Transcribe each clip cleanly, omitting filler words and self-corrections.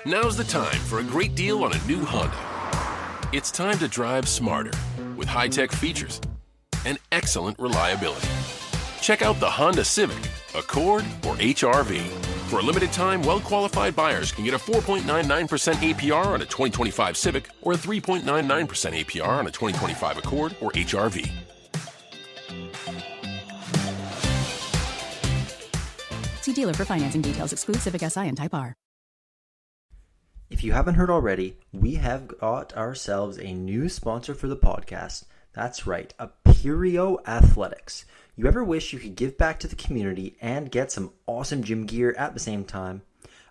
Now's the time for a great deal on a new Honda. It's time to drive smarter with high-tech features and excellent reliability. Check out the Honda Civic, Accord, or HR-V. For a limited time, well-qualified buyers can get a 4.99% APR on a 2025 Civic or a 3.99% APR on a 2025 Accord or HR-V. See dealer for financing details. Exclude Civic Si and Type R. If you haven't heard already, we have got ourselves a new sponsor for the podcast. That's right, Aperio Athletics. You ever wish you could give back to the community and get some awesome gym gear at the same time?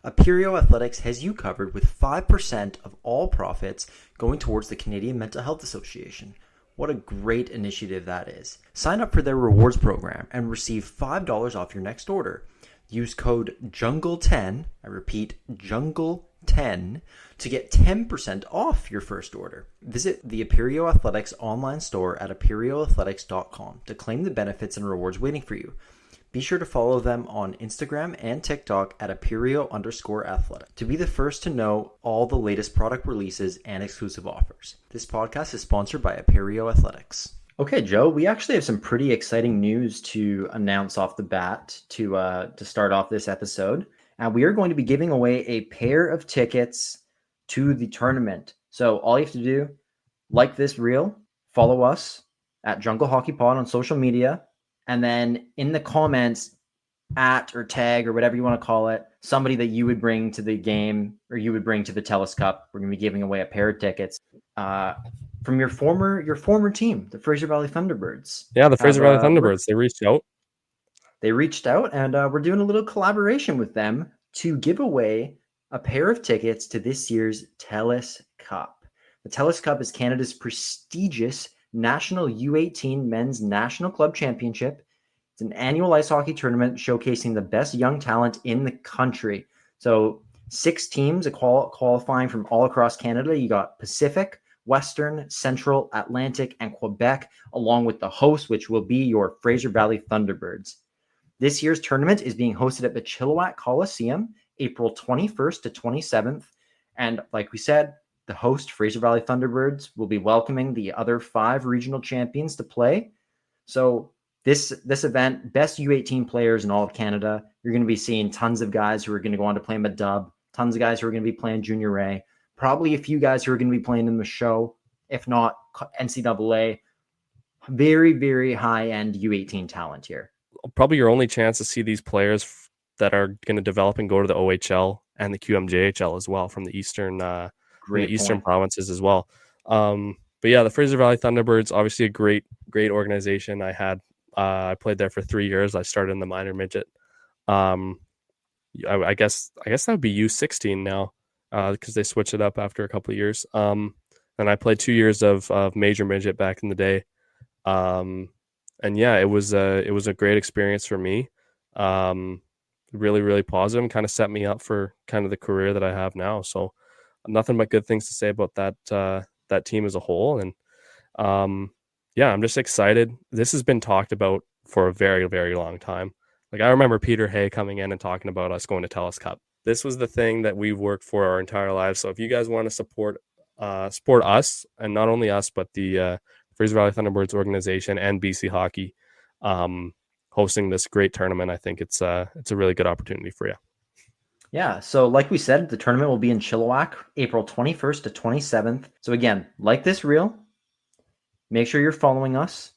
Aperio Athletics has you covered with 5% of all profits going towards the Canadian Mental Health Association. What a great initiative that is. Sign up for their rewards program and receive $5 off your next order. Use code JUNGLE10, I repeat, JUNGLE10, to get 10% off your first order. Visit the Aperio Athletics online store at aperioathletics.com to claim the benefits and rewards waiting for you. Be sure to follow them on Instagram and TikTok at Aperio_athletic to be the first to know all the latest product releases and exclusive offers. This podcast is sponsored by Aperio Athletics. Okay, Joe, we actually have some pretty exciting news to announce off the bat to start off this episode. We are going to be giving away a pair of tickets to the tournament. So all you have to do, like this reel, follow us at Jungle Hockey Pod on social media, and then in the comments, at or tag or whatever you want to call it, somebody that you would bring to the game or you would bring to the Telus Cup. We're going to be giving away a pair of tickets from your former team, the Fraser Valley Thunderbirds. Yeah, the Fraser Valley Thunderbirds. They reached out. And we're doing a little collaboration with them to give away a pair of tickets to this year's Telus Cup. The Telus Cup is Canada's prestigious national U18 men's national club championship. It's an annual ice hockey tournament showcasing the best young talent in the country. So 6 teams are qualifying from all across Canada. You got Pacific, Western, Central, Atlantic, and Quebec, along with the host, which will be your Fraser Valley Thunderbirds. This year's tournament is being hosted at the Chilliwack Coliseum, April 21st to 27th. And like we said, the host, Fraser Valley Thunderbirds, will be welcoming the other 5 regional champions to play. So this event, best U18 players in all of Canada. You're going to be seeing tons of guys who are going to go on to play Mid-Dub, tons of guys who are going to be playing Junior A, probably a few guys who are going to be playing in the show, if not NCAA. Very, very high-end U18 talent here. Probably your only chance to see these players that are going to develop and go to the OHL and the QMJHL as well from the eastern provinces as well. But yeah, the Fraser Valley Thunderbirds, obviously a great organization. I played there for 3 years. I started in the minor midget. I guess that would be U16 now because they switched it up after a couple of years. And I played 2 years of major midget back in the day. And yeah, it was a great experience for me. Really, really positive, kind of set me up for kind of the career that I have now. So nothing but good things to say about that team as a whole. And yeah, I'm just excited. This has been talked about for a very, very long time. Like I remember Peter Hay coming in and talking about us going to Telus Cup. This was the thing that we've worked for our entire lives. So if you guys want to support us, and not only us, but the Fraser Valley Thunderbirds organization and BC Hockey hosting this great tournament, I think it's a really good opportunity for you. Yeah, so like we said, the tournament will be in Chilliwack, April 21st to 27th. So again, like this reel, make sure you're following us,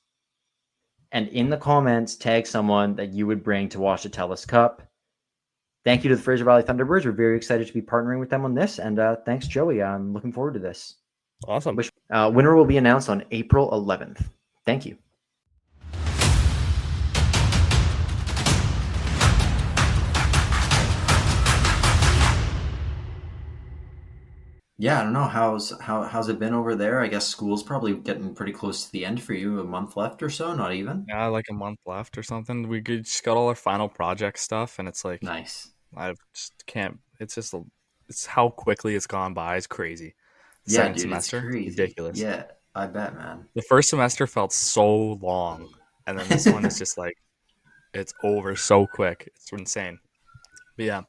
and in the comments, tag someone that you would bring to watch the Telus Cup. Thank you to the Fraser Valley Thunderbirds. We're very excited to be partnering with them on this, and thanks, Joey. I'm looking forward to this. Awesome. Winner will be announced on April 11th. Thank you. Yeah, I don't know. How's it been over there? I guess school's probably getting pretty close to the end for you. A month left or so, not even? Yeah, like a month left or something. We just got all our final project stuff, and it's like nice. I just can't. It's how quickly it's gone by. It's crazy. Yeah, Second dude, semester, it's crazy. ridiculous. Yeah, I bet, man. The first semester felt so long, and then this one is just like it's over so quick. It's insane. But yeah,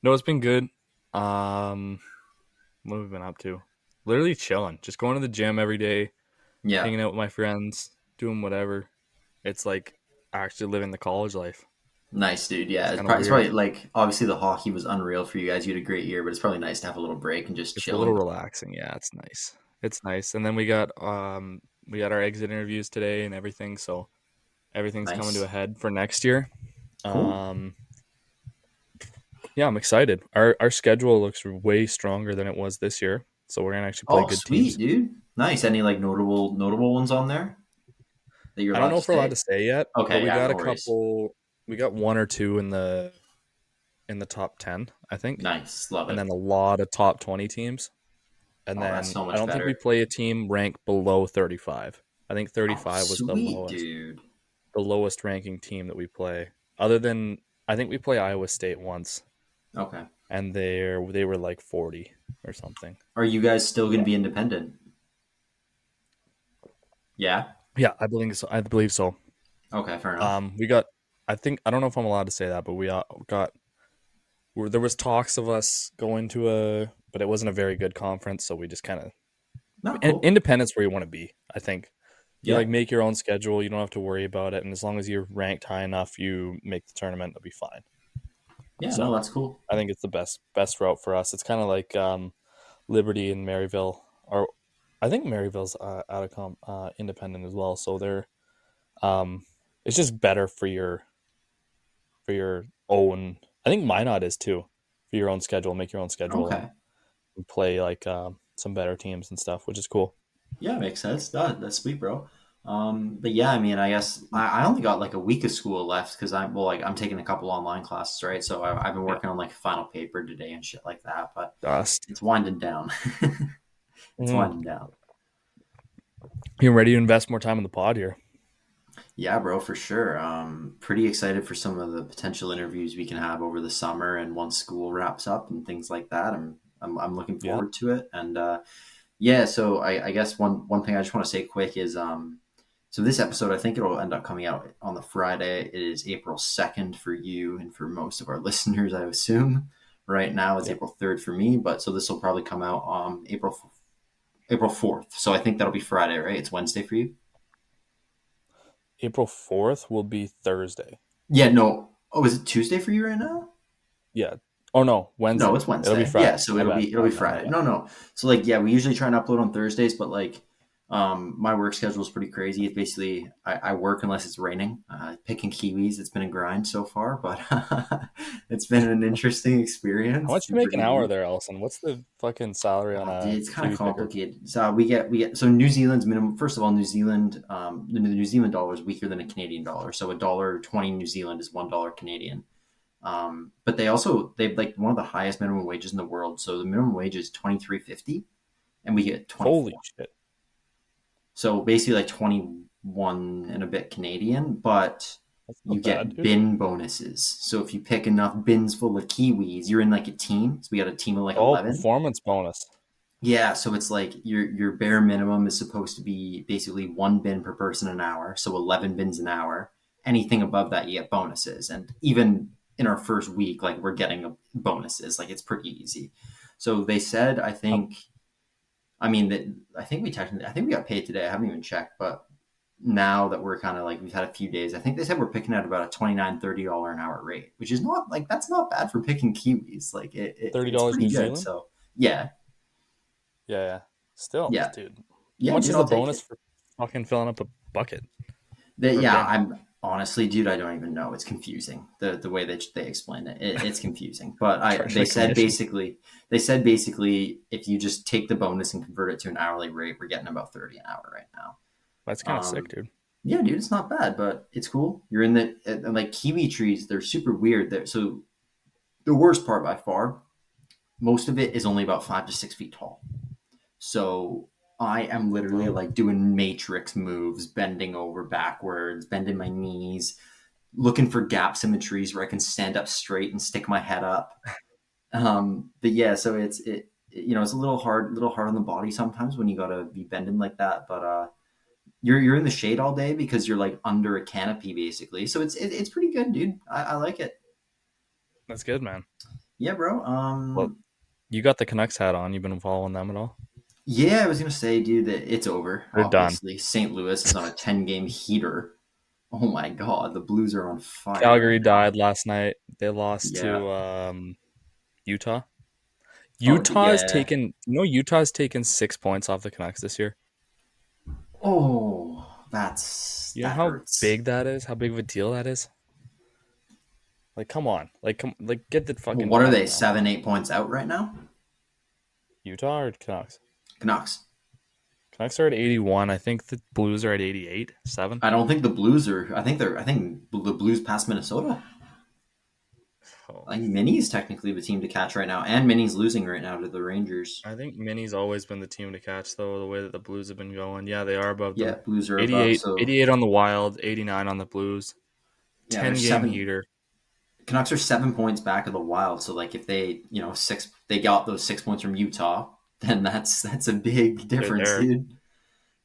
no, it's been good. What have we been up to? Literally chilling, just going to the gym every day, Yeah. hanging out with my friends, doing whatever. It's like actually living the college life. Nice, dude. Yeah, It's kind of it's weird. probably like obviously the hockey was unreal for you guys. You had a great year, but it's probably nice to have a little break and just It's a little chilling. relaxing. Yeah, it's nice. It's nice. And then we got our exit interviews today and everything, so everything's coming to Nice. a head for next year. Cool. Yeah, I'm excited. Our schedule looks way stronger than it was this year, so we're gonna actually play Oh, good sweet, teams. dude. Nice. Any like notable ones on there that you're I don't allowed know to if we're allowed say? to say yet, but Okay, we yeah, got no a worries. couple. We got one or two in the top 10, I think, Nice. Love and it. then a lot of top 20 teams. And Oh, that's then so I much don't think we better. play a team ranked below 35. I think Oh, 35 was sweet, dude. the lowest ranking team that we play. Other than I think we play Iowa State once, Okay. and they were like 40 or something. Are you guys still going to be independent? Yeah. Yeah, I believe so. I believe so. Okay, fair enough. We got. I don't know if I'm allowed to say that, but we got. There was talks of us going to but it wasn't a very good conference, so we just kind of No, cool. independence where you want to be. I think you Yeah. like make your own schedule. You don't have to worry about it, and as long as you're ranked high enough, you make the tournament. It'll be fine. Yeah, no, So that's cool. I think it's the best route for us. It's kind of like Liberty and Maryville, or I think Maryville's out of independent as well. So they're it's just better for your own. I think Minot is too, for your own schedule. Make your own schedule Okay. and play like some better teams and stuff, which is cool. Yeah, makes sense. That's sweet, bro. But yeah, I mean, I guess I only got like a week of school left because I'm taking a couple online classes, right? So I've been Yeah, working on like a final paper today and shit like that. But dust. it's winding down. It's Mm. winding down. You ready to invest more time in the pod here? Yeah, bro, for sure. Pretty excited for some of the potential interviews we can have over the summer and once school wraps up and things like that. I'm looking Yeah. forward to it. And yeah, so I guess one thing I just want to say quick is so this episode I think it'll end up coming out on the Friday. It is April 2nd for you and for most of our listeners, I assume. Right now it's Yeah. April 3rd for me, but so this will probably come out April 4th. So I think that'll be Friday, right? It's Wednesday for you. April 4th will be Thursday. Yeah, no. Oh, is it Tuesday for you right now? Yeah. Oh no, Wednesday. No, it's It'll be Wednesday. Friday. Yeah, so My it'll bad. be My bad, my Friday. bad. No. So like yeah, we usually try and upload on Thursdays, but like my work schedule is pretty crazy. It's basically I work unless it's raining. Picking kiwis, it's been a grind so far, but it's been an interesting experience. How much It's you been make an pretty hour neat. there, Ellison? What's the fucking salary on Dude, a it's kind kiwi of picker? complicated. So we get so New Zealand's minimum. First of all, New Zealand, the New Zealand dollar is weaker than a Canadian dollar. So $1.20 New Zealand is $1 Canadian. But they've like one of the highest minimum wages in the world. So the minimum wage is $23.50, and we get 24. Holy shit! So basically like 21 and a bit Canadian, but That's you not bad, get dude. bin bonuses. So if you pick enough bins full of kiwis, you're in like a team. So we got a team of like Oh, 11. performance bonus. Yeah, so it's like your bare minimum is supposed to be basically one bin per person an hour, so 11 bins an hour. Anything above that, you get bonuses, and even in our first week, like we're getting bonuses. Like it's pretty easy. So they said, I Um, think, I mean that I think we got paid today. I haven't even checked, but now that we're kind of like we've had a few days, I think they said we're picking at about a $29-30 an hour rate, which is not like that's not bad for picking kiwis. Like it's $30 pretty New good. Zealand. So yeah, Yeah. Still, yeah, dude. How yeah, much dude, is I'll the take bonus it. for fucking filling up a bucket or a Yeah, bin? I'm honestly, dude, I don't even know. It's confusing the way that they explain it. It's confusing. But Charge they like said commission. basically if you just take the bonus and convert it to an hourly rate, we're getting about 30 an hour right now. That's kind of sick, dude. Yeah, dude, it's not bad, but it's cool. You're in the and like kiwi trees, they're super weird. So the worst part by far, most of it is only about 5 to 6 feet tall. So I am literally Wow. like doing matrix moves, bending over backwards, bending my knees, looking for gaps in the trees where I can stand up straight and stick my head up. But yeah, so it's a little hard on the body sometimes when you gotta be bending like that. But you're in the shade all day because you're like under a canopy basically. So it's pretty good, dude. I like it. That's good, man. Yeah, bro. Well, You got the Canucks hat on. You've been following them at all? Yeah, I was gonna say, dude, that it's over. They're done. Obviously, St. Louis is on a 10-game heater. Oh my God, the Blues are on fire. Calgary right now. died last night. They lost Yeah. to Utah. Yeah. Utah's taken 6 points off the Canucks this year. Oh, that How hurts. big that is? How big of a deal that is? Like, come on. Like, get the fucking. What are they? man. 7-8 points out right now? Utah or Canucks? Canucks. Canucks are at 81. I think the Blues are at 88. 7. I don't think the Blues are. I think the Blues passed Minnesota. Oh. I think Minnie's technically the team to catch right now, and Minnie's losing right now to the Rangers. I think Minnie's always been the team to catch, though, the way that the Blues have been going. Yeah, they are above them. Yeah, Blues are 88, above. So 88 on the Wild, 89 on the Blues. yeah, 10-game heater. Canucks are 7 points back of the Wild. So like if they they got those 6 points from Utah, then that's a big difference, dude.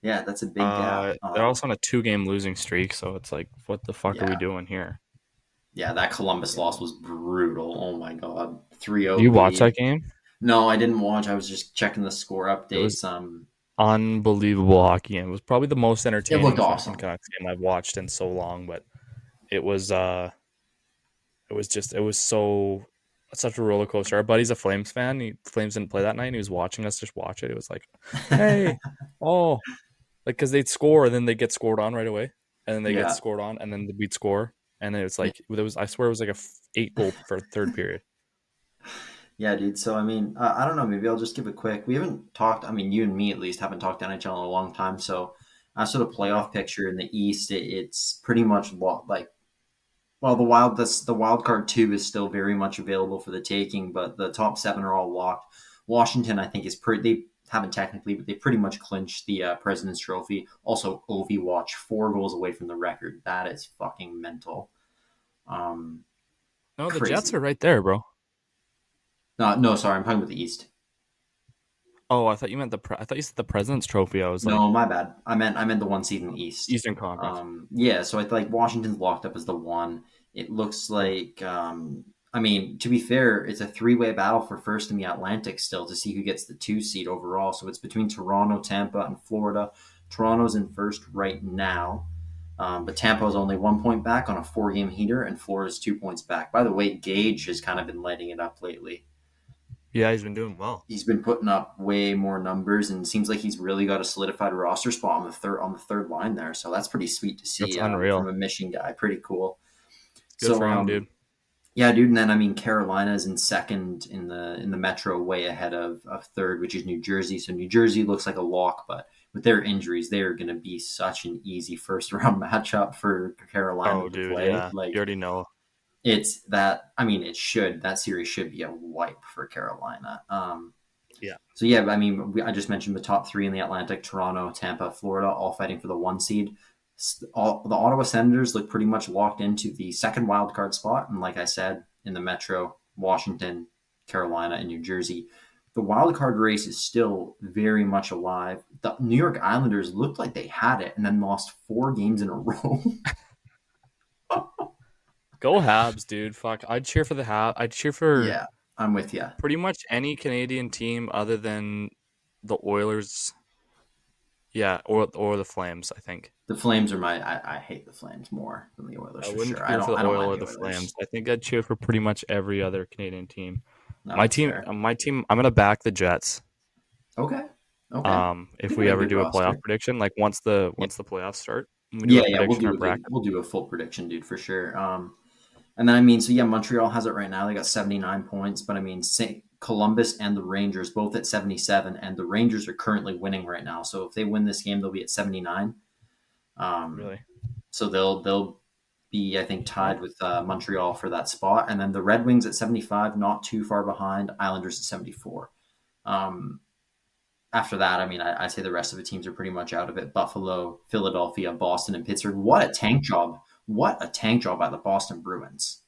Yeah, that's a big gap. They're also on a 2-game losing streak, so it's like, what the fuck are we doing here? Yeah, that Columbus loss was brutal. Oh my God, 3-0. Did you watch that game? No, I didn't watch. I was just checking the score updates. It was unbelievable hockey, and it was probably the most entertaining awesome. Canucks game I've watched in so long. But it was such a roller coaster. Our buddy's a Flames fan. Flames didn't play that night, and he was watching us just watch it. It was like, hey, like because they'd score, and then they get scored on right away, and then they get scored on, and then we'd score. And then it's like I swear it was like a 8-goal for third period. Yeah, dude. So I mean, I don't know. Maybe I'll just give a quick. We haven't talked. I mean, you and me at least haven't talked NHL in a long time. So as for the playoff picture in the East, it's pretty much like, well, the wild card 2 is still very much available for the taking, but the top 7 are all locked. Washington, I think, they haven't technically, but they pretty much clinched the President's Trophy. Also, Ovi Watch 4 goals away from the record. That is fucking mental. No, the crazy. Jets are right there, bro. No, sorry, I'm talking about the East. Oh, I thought you meant I thought you said the President's Trophy. I was like, no, my bad. I meant the 1 seed in the East, Eastern Conference. Yeah, so I feel like Washington's locked up as the 1. It looks like. I mean, to be fair, it's a 3-way battle for first in the Atlantic still to see who gets the 2 seed overall. So it's between Toronto, Tampa, and Florida. Toronto's in first right now, but Tampa's only 1 point back on a 4-game heater, and Florida's 2 points back. By the way, Gage has kind of been lighting it up lately. Yeah, he's been doing well. He's been putting up way more numbers, and seems like he's really got a solidified roster spot on the third line there. So that's pretty sweet to see. That's unreal from a Mission guy. Pretty cool. Good for him, dude. Yeah, dude. And then I mean, Carolina's in second in the Metro, way ahead of third, which is New Jersey. So New Jersey looks like a lock, but with their injuries, they are going to be such an easy first round matchup for Carolina to play. Yeah. Like, you already know. It's that. I mean, that series should be a wipe for Carolina. Yeah. So yeah, I mean, I just mentioned the top 3 in the Atlantic: Toronto, Tampa, Florida, all fighting for the 1 seed. The Ottawa Senators look pretty much locked into the second wild card spot, and like I said, in the Metro, Washington, Carolina, and New Jersey, the wild card race is still very much alive. The New York Islanders looked like they had it, and then lost 4 games in a row. Go Habs, dude. Fuck, I'd cheer for the Habs. I'd cheer for. Yeah, I'm with you. Pretty much any Canadian team other than the Oilers. Yeah, or the Flames, I think. The Flames are I hate the Flames more than the Oilers. I for wouldn't sure. cheer for the don't Oilers or like the Oilers. Flames. I think I'd cheer for pretty much every other Canadian team. No, my team, I'm gonna back the Jets. Okay. If we ever do a playoff prediction, like once the playoffs start, we'll do a full prediction, dude, for sure. And then I mean, so yeah, Montreal has it right now. They got 79 points, but I mean, Columbus and the Rangers both at 77, and the Rangers are currently winning right now. So if they win this game, they'll be at 79. Really? So they'll be, I think, tied with Montreal for that spot, and then the Red Wings at 75, not too far behind. Islanders at 74. After that, I mean, I say the rest of the teams are pretty much out of it. Buffalo, Philadelphia, Boston, and Pittsburgh. What a tank job! What a tank job by the Boston Bruins.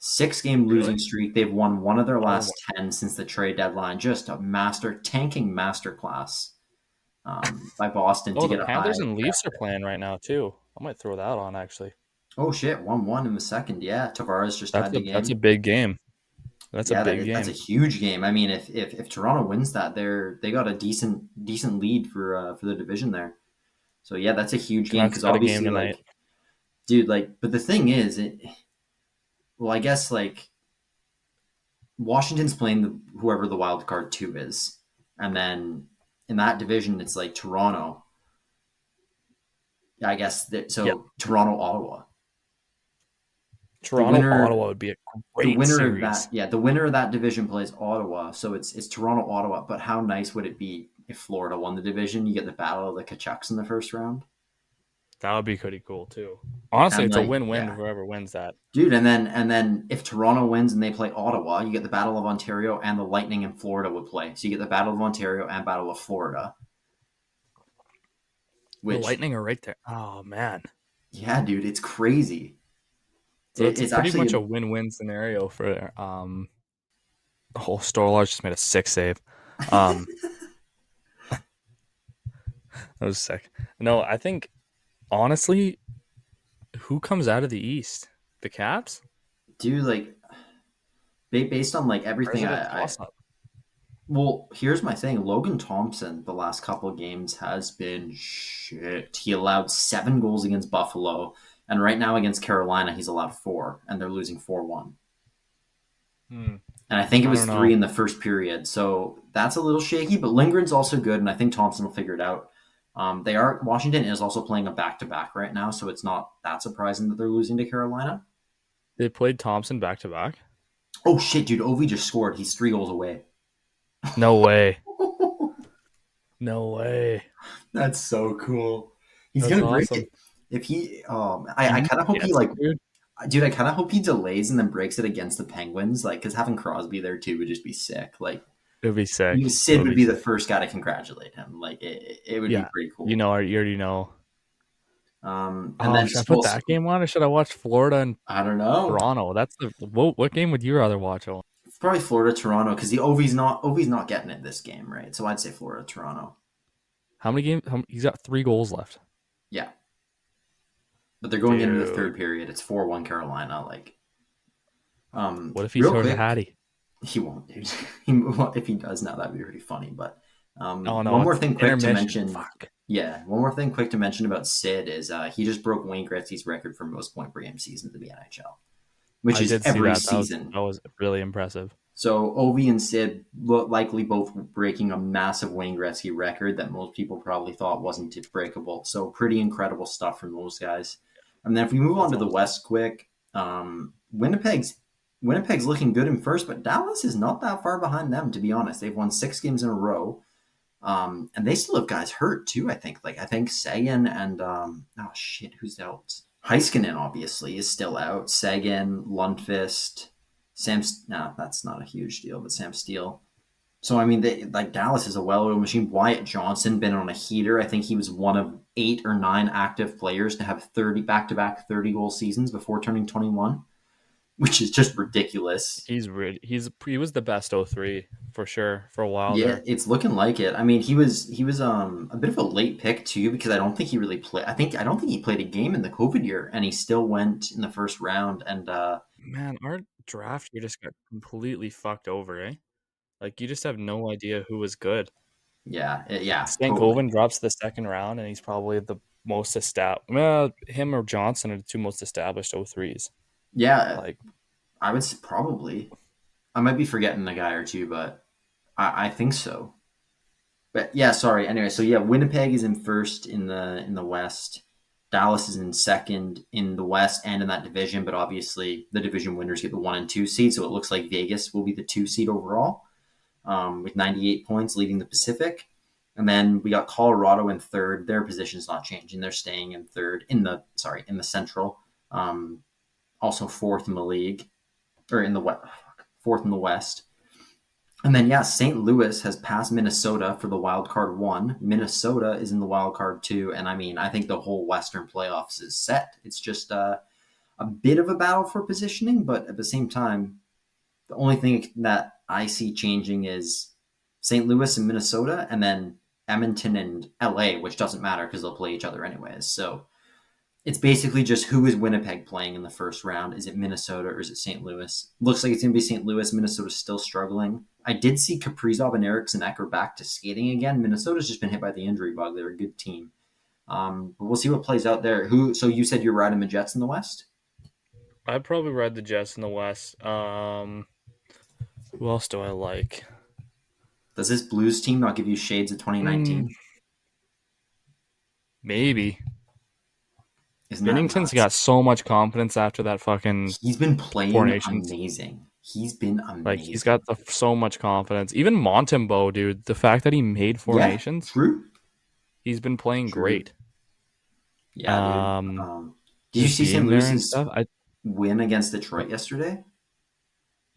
6-game losing streak. They've won 1 of their last 10 since the trade deadline. Just a tanking masterclass by Boston to get the Panthers and Leafs are playing right now too. I might throw that on actually. Oh shit, 1-1 in the second. Yeah, Tavares just tied the game. That's a big game. That's Yeah, a big that's a game. huge game. I mean, if Toronto wins that, they got a decent lead for the division there. So yeah, that's a huge game Canucks because got a game obviously, tonight. like, dude, like, but the thing is, well, I guess like Washington's playing whoever the wild card two is, and then in that division, it's like Toronto. Yeah, I guess Yeah, so. Toronto, Ottawa. The Toronto winner, Ottawa would be a the great winner of series. that, yeah, the winner of that division plays Ottawa. So it's Toronto, Ottawa. But how nice would it be if Florida won the division? You get the battle of the Canucks in the first round, That would be pretty cool too. Honestly, and it's a like, win-win yeah, whoever wins that. dude. And then if Toronto wins and they play Ottawa, you get the Battle of Ontario, and the Lightning and Florida would play. So you get the Battle of Ontario and Battle of Florida. The Which, Lightning are right there. Oh man, yeah, dude, it's crazy. so it's It's pretty much actually a win-win scenario for the whole Storlarge just made a 6 save. Um, that was sick. No, I think honestly, who comes out of the East? The Caps? dude, like based on like Or is everything it a I toss-up? well, here's my thing. Logan Thompson, the last couple of games has been shit. He allowed 7 goals against Buffalo, and right now against Carolina, he's allowed 4, and they're losing 4-1. And I think it I was don't 3 know. in the first period, so that's a little shaky. But Lindgren's also good, and I think Thompson will figure it out. Washington is also playing a back to back right now, so it's not that surprising that they're losing to Carolina. They played Thompson back to back? Oh shit, dude! Ovi just scored. He's 3 goals away. No way. No way. That's so cool. He's That's gonna break awesome. it. If I kind of hope he Yes, like, dude. dude. I kind of hope he delays and then breaks it against the Penguins, like, because having Crosby there too would just be sick. Like, It would be sick. It Sid would would be be the sick. first guy to congratulate him. Like, it would be Yeah. pretty cool. You already know. And Oh, then should I put that game on or should I watch Florida and I don't know. Toronto? That's the what game would you rather watch, Owen? It's probably Florida, Toronto, because the Ovi's not getting it this game, right? So I'd say Florida, Toronto. How many games? He's got 3 goals left. Yeah, but they're going into the Dude. third period. It's 4-1 Carolina. Like, What if he real throws a quick, Hattie? he won't, dude. If he does now, that'd be pretty funny. But Oh one no, more it's thing quick to intermission. mention. Fuck. Yeah, one more thing quick to mention about Sid is he just broke Wayne Gretzky's record for most point per game seasons in the NHL, which I is did see every that. season. That was really impressive. So Ovi and Sid likely both breaking a massive Wayne Gretzky record that most people probably thought wasn't breakable. So pretty incredible stuff from those guys. And then if we move on to the West quick, Winnipeg's looking good in first, but Dallas is not that far behind them, to be honest. They've won 6 games in a row. And they still have guys hurt too, I think. Like, I think Sagan and who's out? Heiskanen obviously is still out. Sagan, Lundqvist, that's not a huge deal, but Sam Steele. So I mean, Dallas is a well-oiled machine. Wyatt Johnson been on a heater. I think he was one of 8 or 9 active players to have 30 back-to-back 30-goal seasons before turning 21, which is just ridiculous. He was the best 03 for sure for a while Yeah, there. it's looking like it. I mean, he was a bit of a late pick too, because I don't think he really played. I don't think he played a game in the COVID year, and he still went in the first round. And Man, our draft year just got completely fucked over, eh? Like you just have no idea who was good. yeah, Stankoven totally. drops to the second round, and he's probably the most established. Well, him or Johnson are the 2 most established 03s. Yeah, Like, I would say probably. I might be forgetting a guy or two, but I think so. But yeah, sorry. Anyway, so yeah, Winnipeg is in first in the West. Dallas is in second in the West and in that division, but obviously the division winners get the 1 and 2 seed. So it looks like Vegas will be the 2 seed overall, with 98 points, leading the Pacific. And then we got Colorado in third. Their position's not changing; they're staying in third in the Central. Also fourth in the league, or in the West, fourth in the West. And then, yeah, St. Louis has passed Minnesota for the wild card 1. Minnesota is in the wild card 2. And I mean, I think the whole Western playoffs is set. It's just a bit of a battle for positioning, but at the same time, the only thing that I see changing is St. Louis and Minnesota, and then Edmonton and LA, which doesn't matter because they'll play each other anyways. So It's basically just who is Winnipeg playing in the first round? Is it Minnesota or is it St. Louis? Looks like it's going to be St. Louis. Minnesota's still struggling. I did see Kaprizov and Eriksson Ek are back to skating again. Minnesota's just been hit by the injury bug. They're a good team. But we'll see what plays out there. So you said you're riding the Jets in the West? I'd probably ride the Jets in the West. Who else do I like? Does this Blues team not give you shades of 2019? Maybe. Isn't that Bennington's nuts? got so much confidence after that fucking. He's been playing Formations. amazing. He's been amazing. Like, he's got so much confidence. Even Montembeau, dude, the fact that he made formations, true. he's been playing True. great. Yeah, dude. Did you see St. Louis's win against Detroit yesterday?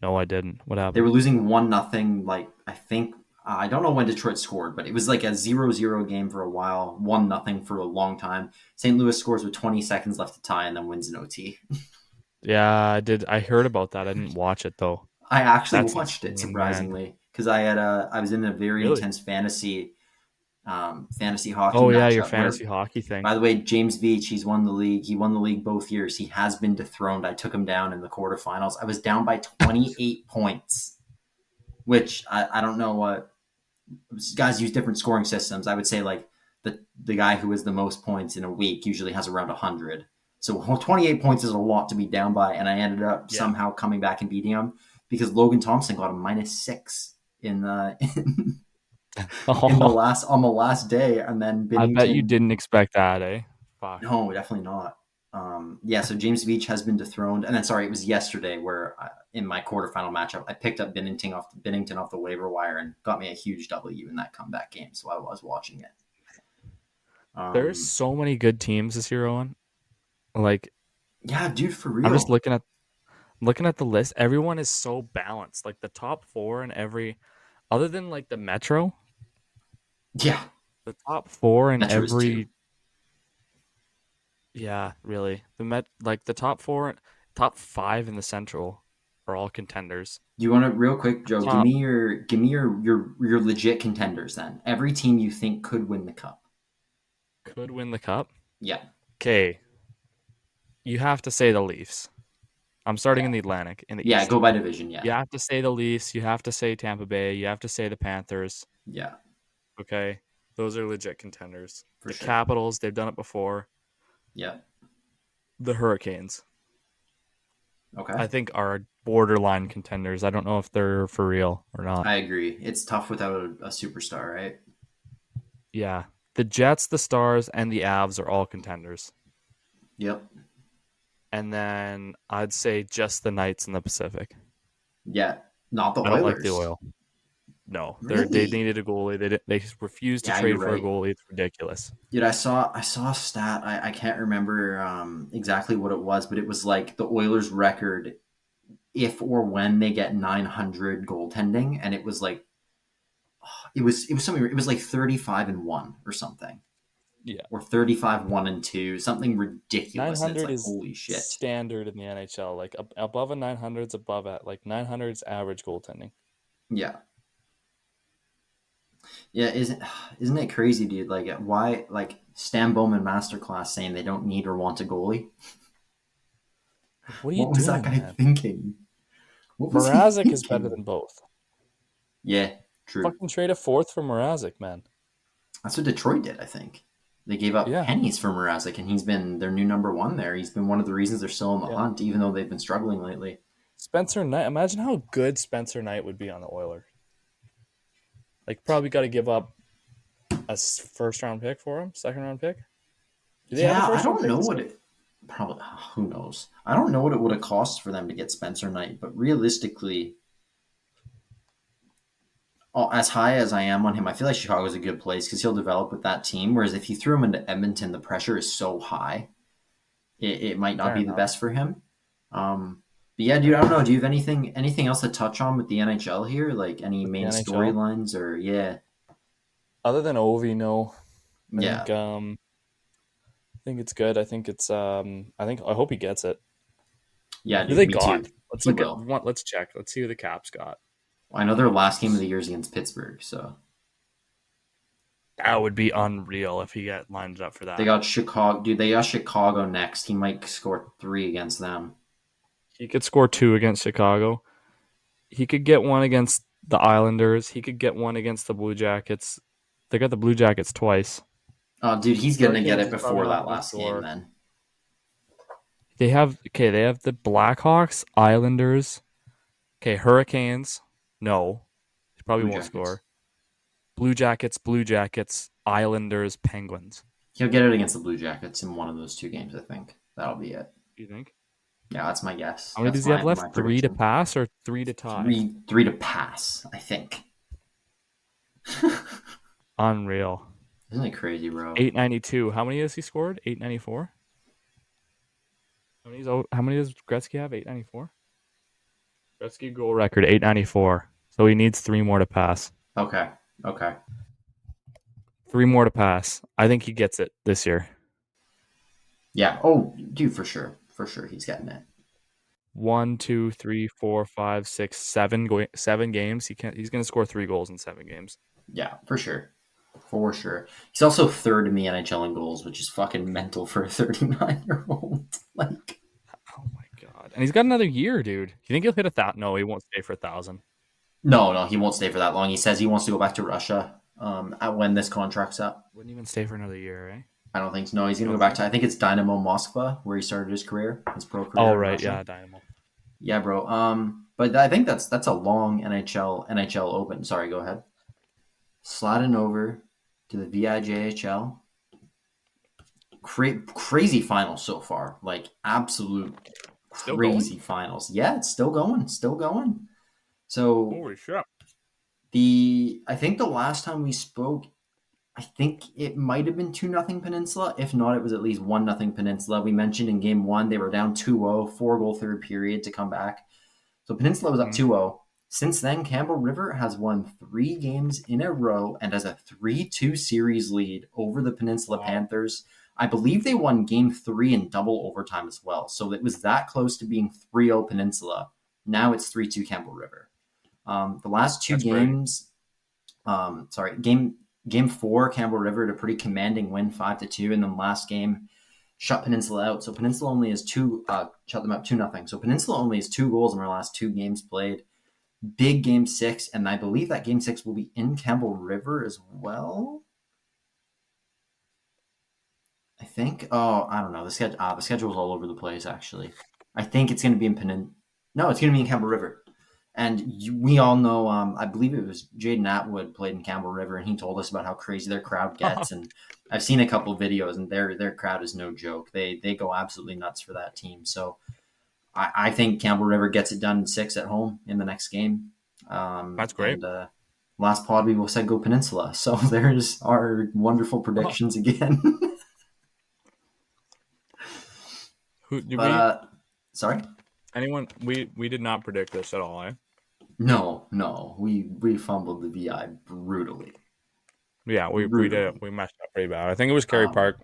No, I didn't. What happened? They were losing 1-0. Like, I think I don't know when Detroit scored, but it was like a 0-0 game for a while, 1-0 for a long time. St. Louis scores with 20 seconds left to tie and then wins in OT. Yeah, I did. I heard about that. I didn't watch it though. I actually That's watched it insane, surprisingly because I was in a very intense fantasy hockey. Oh yeah, your matchup fantasy where, hockey thing. by the way, James Veach, he's won the league. He won the league both years. He has been dethroned. I took him down in the quarterfinals. I was down by 28 points, which I don't know what guys use different scoring systems. I would say like the guy who has the most points in a week usually has around 100. So 28 points is a lot to be down by, and I ended up somehow coming back and beating him because Logan Thompson got a -6 in the on the last day, and then Bennington, I bet you didn't expect that, eh? Fuck. No, definitely not. So James Veach has been dethroned, and then it was yesterday where in my quarterfinal matchup I picked up Bennington off the waiver wire and got me a huge W in that comeback game. So I was watching it. There's so many good teams this year, Owen. Like, yeah, dude, for real. I'm just looking at the list. Everyone is so balanced. Like the top four in every, other than like the Metro. Yeah, the top four in Metro is every. two. Yeah, really. The top four, top five in the Central are all contenders. You want to real quick, Joe? Give me your legit contenders then. Every team you think could win the cup. Could win the cup? Yeah. Okay. You have to say the Leafs. I'm starting in the Atlantic. In the East. Go by division. Yeah. You have to say the Leafs. You have to say Tampa Bay. You have to say the Panthers. Yeah. Okay. Those are legit contenders. For the sure. Capitals, they've done it before. Yeah. The Hurricanes. Okay. I think are borderline contenders. I don't know if they're for real or not. I agree. It's tough without a superstar, right? Yeah. The Jets, the Stars, and the Avs are all contenders. Yep. And then I'd say just the Knights in the Pacific. Yeah. Not the Oilers. I don't like the Oil. No. Really? They needed a goalie. They refused to trade for a goalie. It's ridiculous. Dude, I saw a stat. I can't remember exactly what it was, but it was like the Oilers record if or when they get 900 goaltending, and it was like it was something. It was like 35-1 or something. Yeah. Or 35-1-2, something ridiculous. 900 it's like, is holy shit. Standard in the NHL. Like above a 900 is above at like 900 is average goaltending. Yeah. Yeah, isn't it crazy, dude? Like, why, like, Stan Bowman Masterclass saying they don't need or want a goalie? What was that guy thinking? What was he Mrazek thinking? is better than both. Yeah, true. Fucking trade a fourth for Mrazek, man. That's what Detroit did, I think. They gave up pennies for Mrazek, and he's been their new number one there. He's been one of the reasons they're still in the hunt, even though they've been struggling lately. Spencer Knight. Imagine how good Spencer Knight would be on the Oilers. Like, probably got to give up a first-round pick for him, second-round pick. Do they have a I don't know what pick? it. Probably, who knows? I don't know what it would have cost for them to get Spencer Knight, but realistically, as high as I am on him, I feel like Chicago's a good place because he'll develop with that team. Whereas if you threw him into Edmonton, the pressure is so high, it might not be the best for him. But yeah, dude, I don't know. Do you have anything else to touch on with the NHL here? Like any main storylines or Other than Ovi, no. I think it's good. I think it's I hope he gets it. Yeah, Who dude, they me got? too. Let's check. Let's see who the Caps got. I know their last game of the year is against Pittsburgh, so That would be unreal if he got lined up for that. They got Chicago. Dude, they got Chicago next. He might score 3 against them. He could score 2 against Chicago. He could get 1 against the Islanders. He could get 1 against the Blue Jackets. They got the Blue Jackets twice. Oh, dude, he's going to get it Hurricanes before probably that not gonna last score. game then. They have the Blackhawks, Islanders. Okay, Hurricanes. No. He probably Blue won't Jackets. score. Blue Jackets, Islanders, Penguins. He'll get it against the Blue Jackets in one of those 2 games, I think. That'll be it. You think? Yeah, that's my guess. How many That's does he have my left? 3 to prediction. pass or 3 to tie? Three to pass, I think. Unreal. Isn't it crazy, bro? 892. How many has he scored? 894? How many does Gretzky have? 894? Gretzky goal record, 894. So he needs 3 more to pass. Okay. 3 more to pass. I think he gets it this year. Yeah. Oh, dude, for sure. For sure, he's getting it. 1, 2, 3, 4, 5, 6, 7 7 games. He's going to score 3 goals in 7 games. Yeah, for sure. For sure. He's also 3rd in the NHL in goals, which is fucking mental for a 39-year-old. Like, Oh my god! And he's got another year, dude. You think he'll hit 1,000? No, he won't stay for 1,000. no, he won't stay for that long. He says he wants to go back to Russia when this contract's up. Wouldn't even stay for another year, eh? I don't think so. No, he's going to go back to, I think it's Dynamo Moscow, where he started his career, his pro career. Oh in right, Russia. yeah, Dynamo. Yeah, bro. But I think that's a long NHL Open. Sorry, go ahead. Sliding over to the VIJHL. Crazy finals so far. Like, absolute Still crazy finals. Yeah, it's still going. So Holy shit! I think the last time we spoke, I think it might have been 2-0 Peninsula. If not, it was at least 1-0 Peninsula. We mentioned in game 1 they were down 2-0, 4-goal third period to come back. So Peninsula was up 2-0. Since then, Campbell River has won 3 games in a row and has a 3-2 series lead over the Peninsula Panthers. I believe they won game 3 in double overtime as well. So it was that close to being 3-0 Peninsula. Now it's 3-2 Campbell River. The last 2 games, game 4, Campbell River had a pretty commanding win, 5-2, and then last game shut Peninsula out. So Peninsula only has shut them out 2-0. So Peninsula only has 2 goals in their last 2 games played. Big game 6, and I believe that game 6 will be in Campbell River as well. I think. Oh, I don't know. The schedule is all over the place. Actually, I think it's going to be in No, it's going to be in Campbell River, and we all know. I believe it was Jaden Atwood played in Campbell River, and he told us about how crazy their crowd gets. And I've seen a couple of videos, and their crowd is no joke. They go absolutely nuts for that team. So I think Campbell River gets it done in 6 at home in the next game. That's great. And, last pod we said go Peninsula. So there's our wonderful predictions again. Sorry? Anyone? We did not predict this at all, eh? No. We fumbled the VI brutally. Yeah, we did. We messed up pretty bad. I think it was Kerry Park.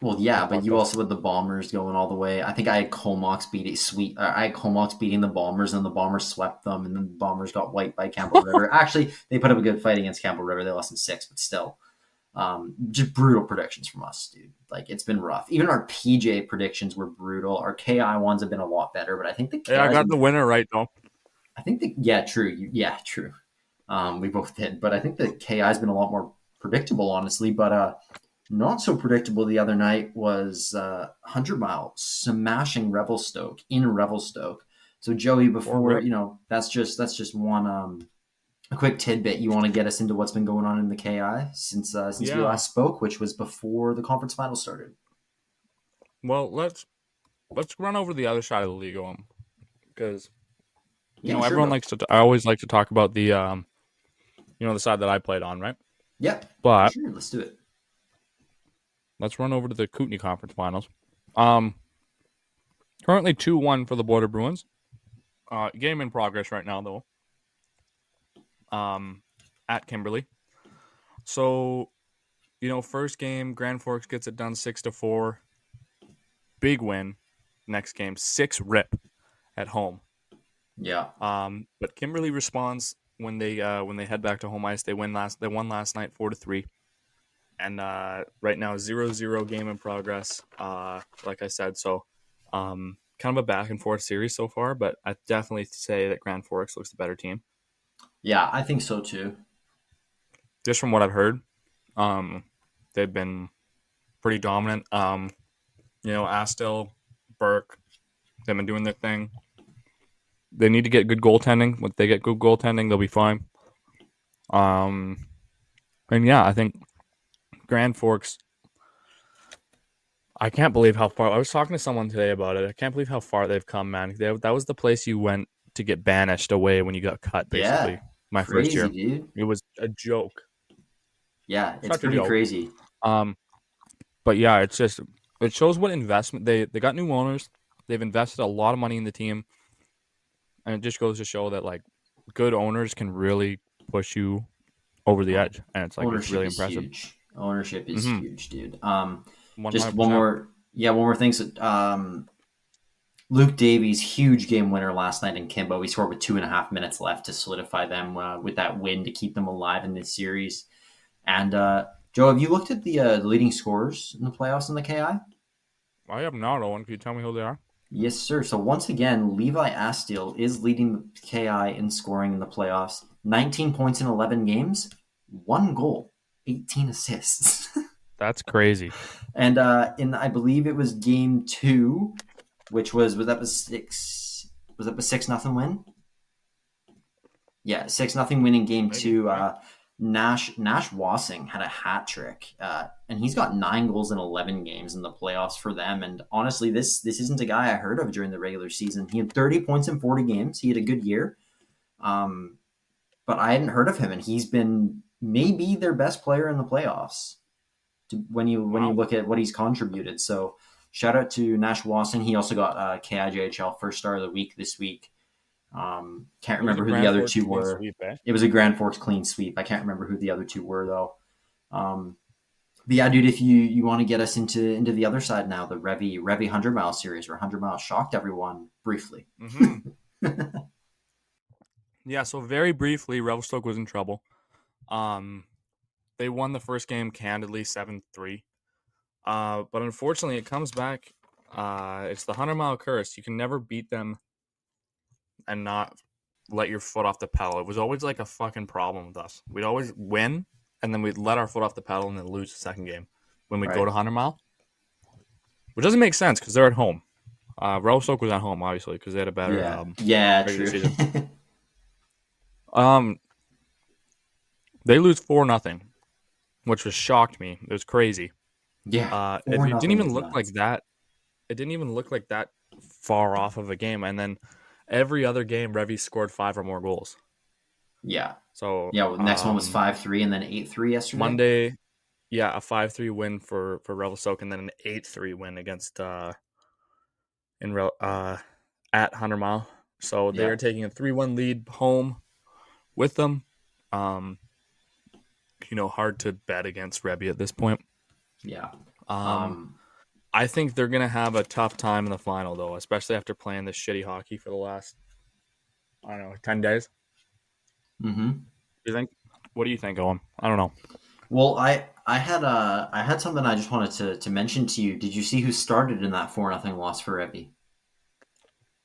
Well, yeah, but you also had the Bombers going all the way. I think I had Comox beating the Bombers, and the Bombers swept them, and then the Bombers got wiped by Campbell River. Actually, they put up a good fight against Campbell River. They lost in 6, but still. Just brutal predictions from us, dude. Like, it's been rough. Even our PJ predictions were brutal. Our KI ones have been a lot better, but I think I got the winner right, though. I think true. We both did, but I think the KI has been a lot more predictable, honestly. But not so predictable the other night was 100 Mile smashing Revelstoke in Revelstoke. So Joey, before that's just one a quick tidbit. You want to get us into what's been going on in the KI since we last spoke, which was before the conference final started. Well, let's run over the other side of the league, because everyone likes to. I always like to talk about the the side that I played on, right? Yeah, but sure, let's do it. Let's run over to the Kootenay Conference Finals. Currently 2-1 for the Border Bruins. Game in progress right now, though. At Kimberly. So, first game, Grand Forks gets it done 6-4. Big win. Next game, 6 rip at home. Yeah. But Kimberly responds when they head back to home ice. They won last night 4-3. And right now 0-0 game in progress. Like I said, so kind of a back and forth series so far, but I definitely say that Grand Forks looks the better team. Yeah, I think so too. Just from what I've heard, they've been pretty dominant. Astil, Burke, they've been doing their thing. They need to get good goaltending. When they get good goaltending, they'll be fine. And yeah, I think Grand Forks, I can't believe how far. I was talking to someone today about it. I can't believe how far they've come, man. That was the place you went to get banished away when you got cut, basically. Yeah, my crazy, first year. dude. It was a joke. Yeah, it's Such a pretty joke. crazy. But yeah, it shows what investment they got new owners. They've invested a lot of money in the team, and it just goes to show that like good owners can really push you over the edge, and it's like it's really impressive. Huge. Ownership is huge, dude. 100%. Just one more thing. So, Luke Davies, huge game winner last night in Kimbo. He scored with 2.5 minutes left to solidify them with that win to keep them alive in this series. And Joe, have you looked at the leading scorers in the playoffs in the KI? I have not, Owen. Can you tell me who they are? Yes, sir. So once again, Levi Astil is leading the KI in scoring in the playoffs. 19 points in 11 games, 1 goal, 18 assists. That's crazy. And I believe it was game 2, which was that the 6-0 win? Yeah, 6-0 win in game 2. Nash Wassing had a hat trick, and he's got 9 goals in 11 games in the playoffs for them. And honestly, this isn't a guy I heard of during the regular season. He had 30 points in 40 games. He had a good year, but I hadn't heard of him, and he's been maybe their best player in the playoffs. When you look at what he's contributed, so shout out to Nash Wassing. He also got KIJHL First Star of the Week this week. Can't remember who the other two were. Sweep, eh? It was a Grand Forks clean sweep. I can't remember who the other two were though. But yeah, dude, if you want to get us into the other side now, the Revy 100-mile series where 100 miles shocked everyone briefly. Mm-hmm. Yeah, so very briefly, Revelstoke was in trouble. They won the first game candidly 7-3. But unfortunately, it comes back. It's the 100-mile curse. You can never beat them and not let your foot off the pedal. It was always like a fucking problem with us. We'd always win, and then we'd let our foot off the pedal and then lose the second game when we'd go to 100-mile. Which doesn't make sense because they're at home. Revelstoke was at home, obviously, because they had a better true. season. They lose 4-0, which was shocked me. It was crazy. Yeah, it didn't even look like that. It didn't even look like that far off of a game. And then every other game, Revy scored 5 or more goals. Yeah. So the next one was 5-3 and then 8-3 yesterday. Monday, a 5-3 win for Revelstoke, and then an 8-3 win against at 100 Mile. So they are taking a 3-1 lead home with them. Hard to bet against Revy at this point. Yeah. I think they're gonna have a tough time in the final though, especially after playing this shitty hockey for the last 10 days. Mm-hmm. You think? What do you think, Owen? I don't know. Well, I had something I just wanted to mention to you. Did you see who started in that 4-0 loss for Revy?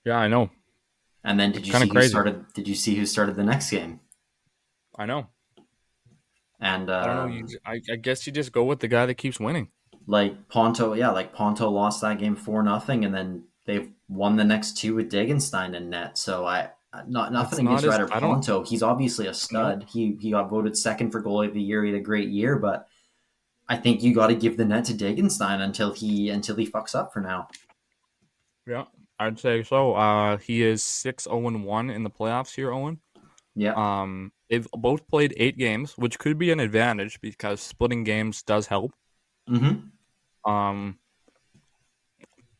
Yeah, I know. And then did you see who started the next game? I know. And I don't know. I guess you just go with the guy that keeps winning. Like Ponto lost that game 4-0, and then they've won the next 2 with Degenstein in net. So nothing against Ryder Ponto. He's obviously a stud. He got voted second for goalie of the year. He had a great year, but I think you got to give the net to Degenstein until he fucks up for now. Yeah, I'd say so. He is 6-0-1 in the playoffs here, Owen. Yeah. They've both played 8 games, which could be an advantage because splitting games does help. Mm-hmm.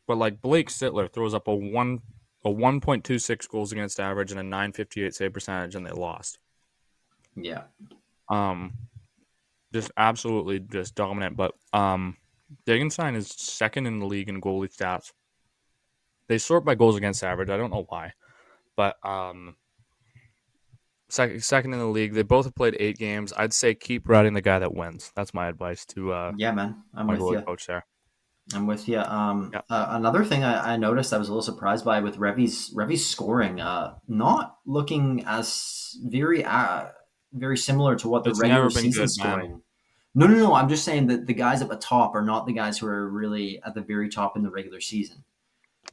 But like Blake Sittler throws up a 1.26 goals against average and a .958 save percentage, and they lost. Yeah. Just absolutely just dominant. But Degenstein is second in the league in goalie stats. They sort by goals against average. I don't know why, but second in the league. They both have played 8 games. I'd say keep riding the guy that wins. That's my advice to Yeah, man, I'm my with goalie you. coach there. I'm with you. Yeah. Another thing I noticed I was a little surprised by with Revy's scoring, not looking as very similar to what the It's regular never been season good, scoring. man. No. I'm just saying that the guys at the top are not the guys who are really at the very top in the regular season.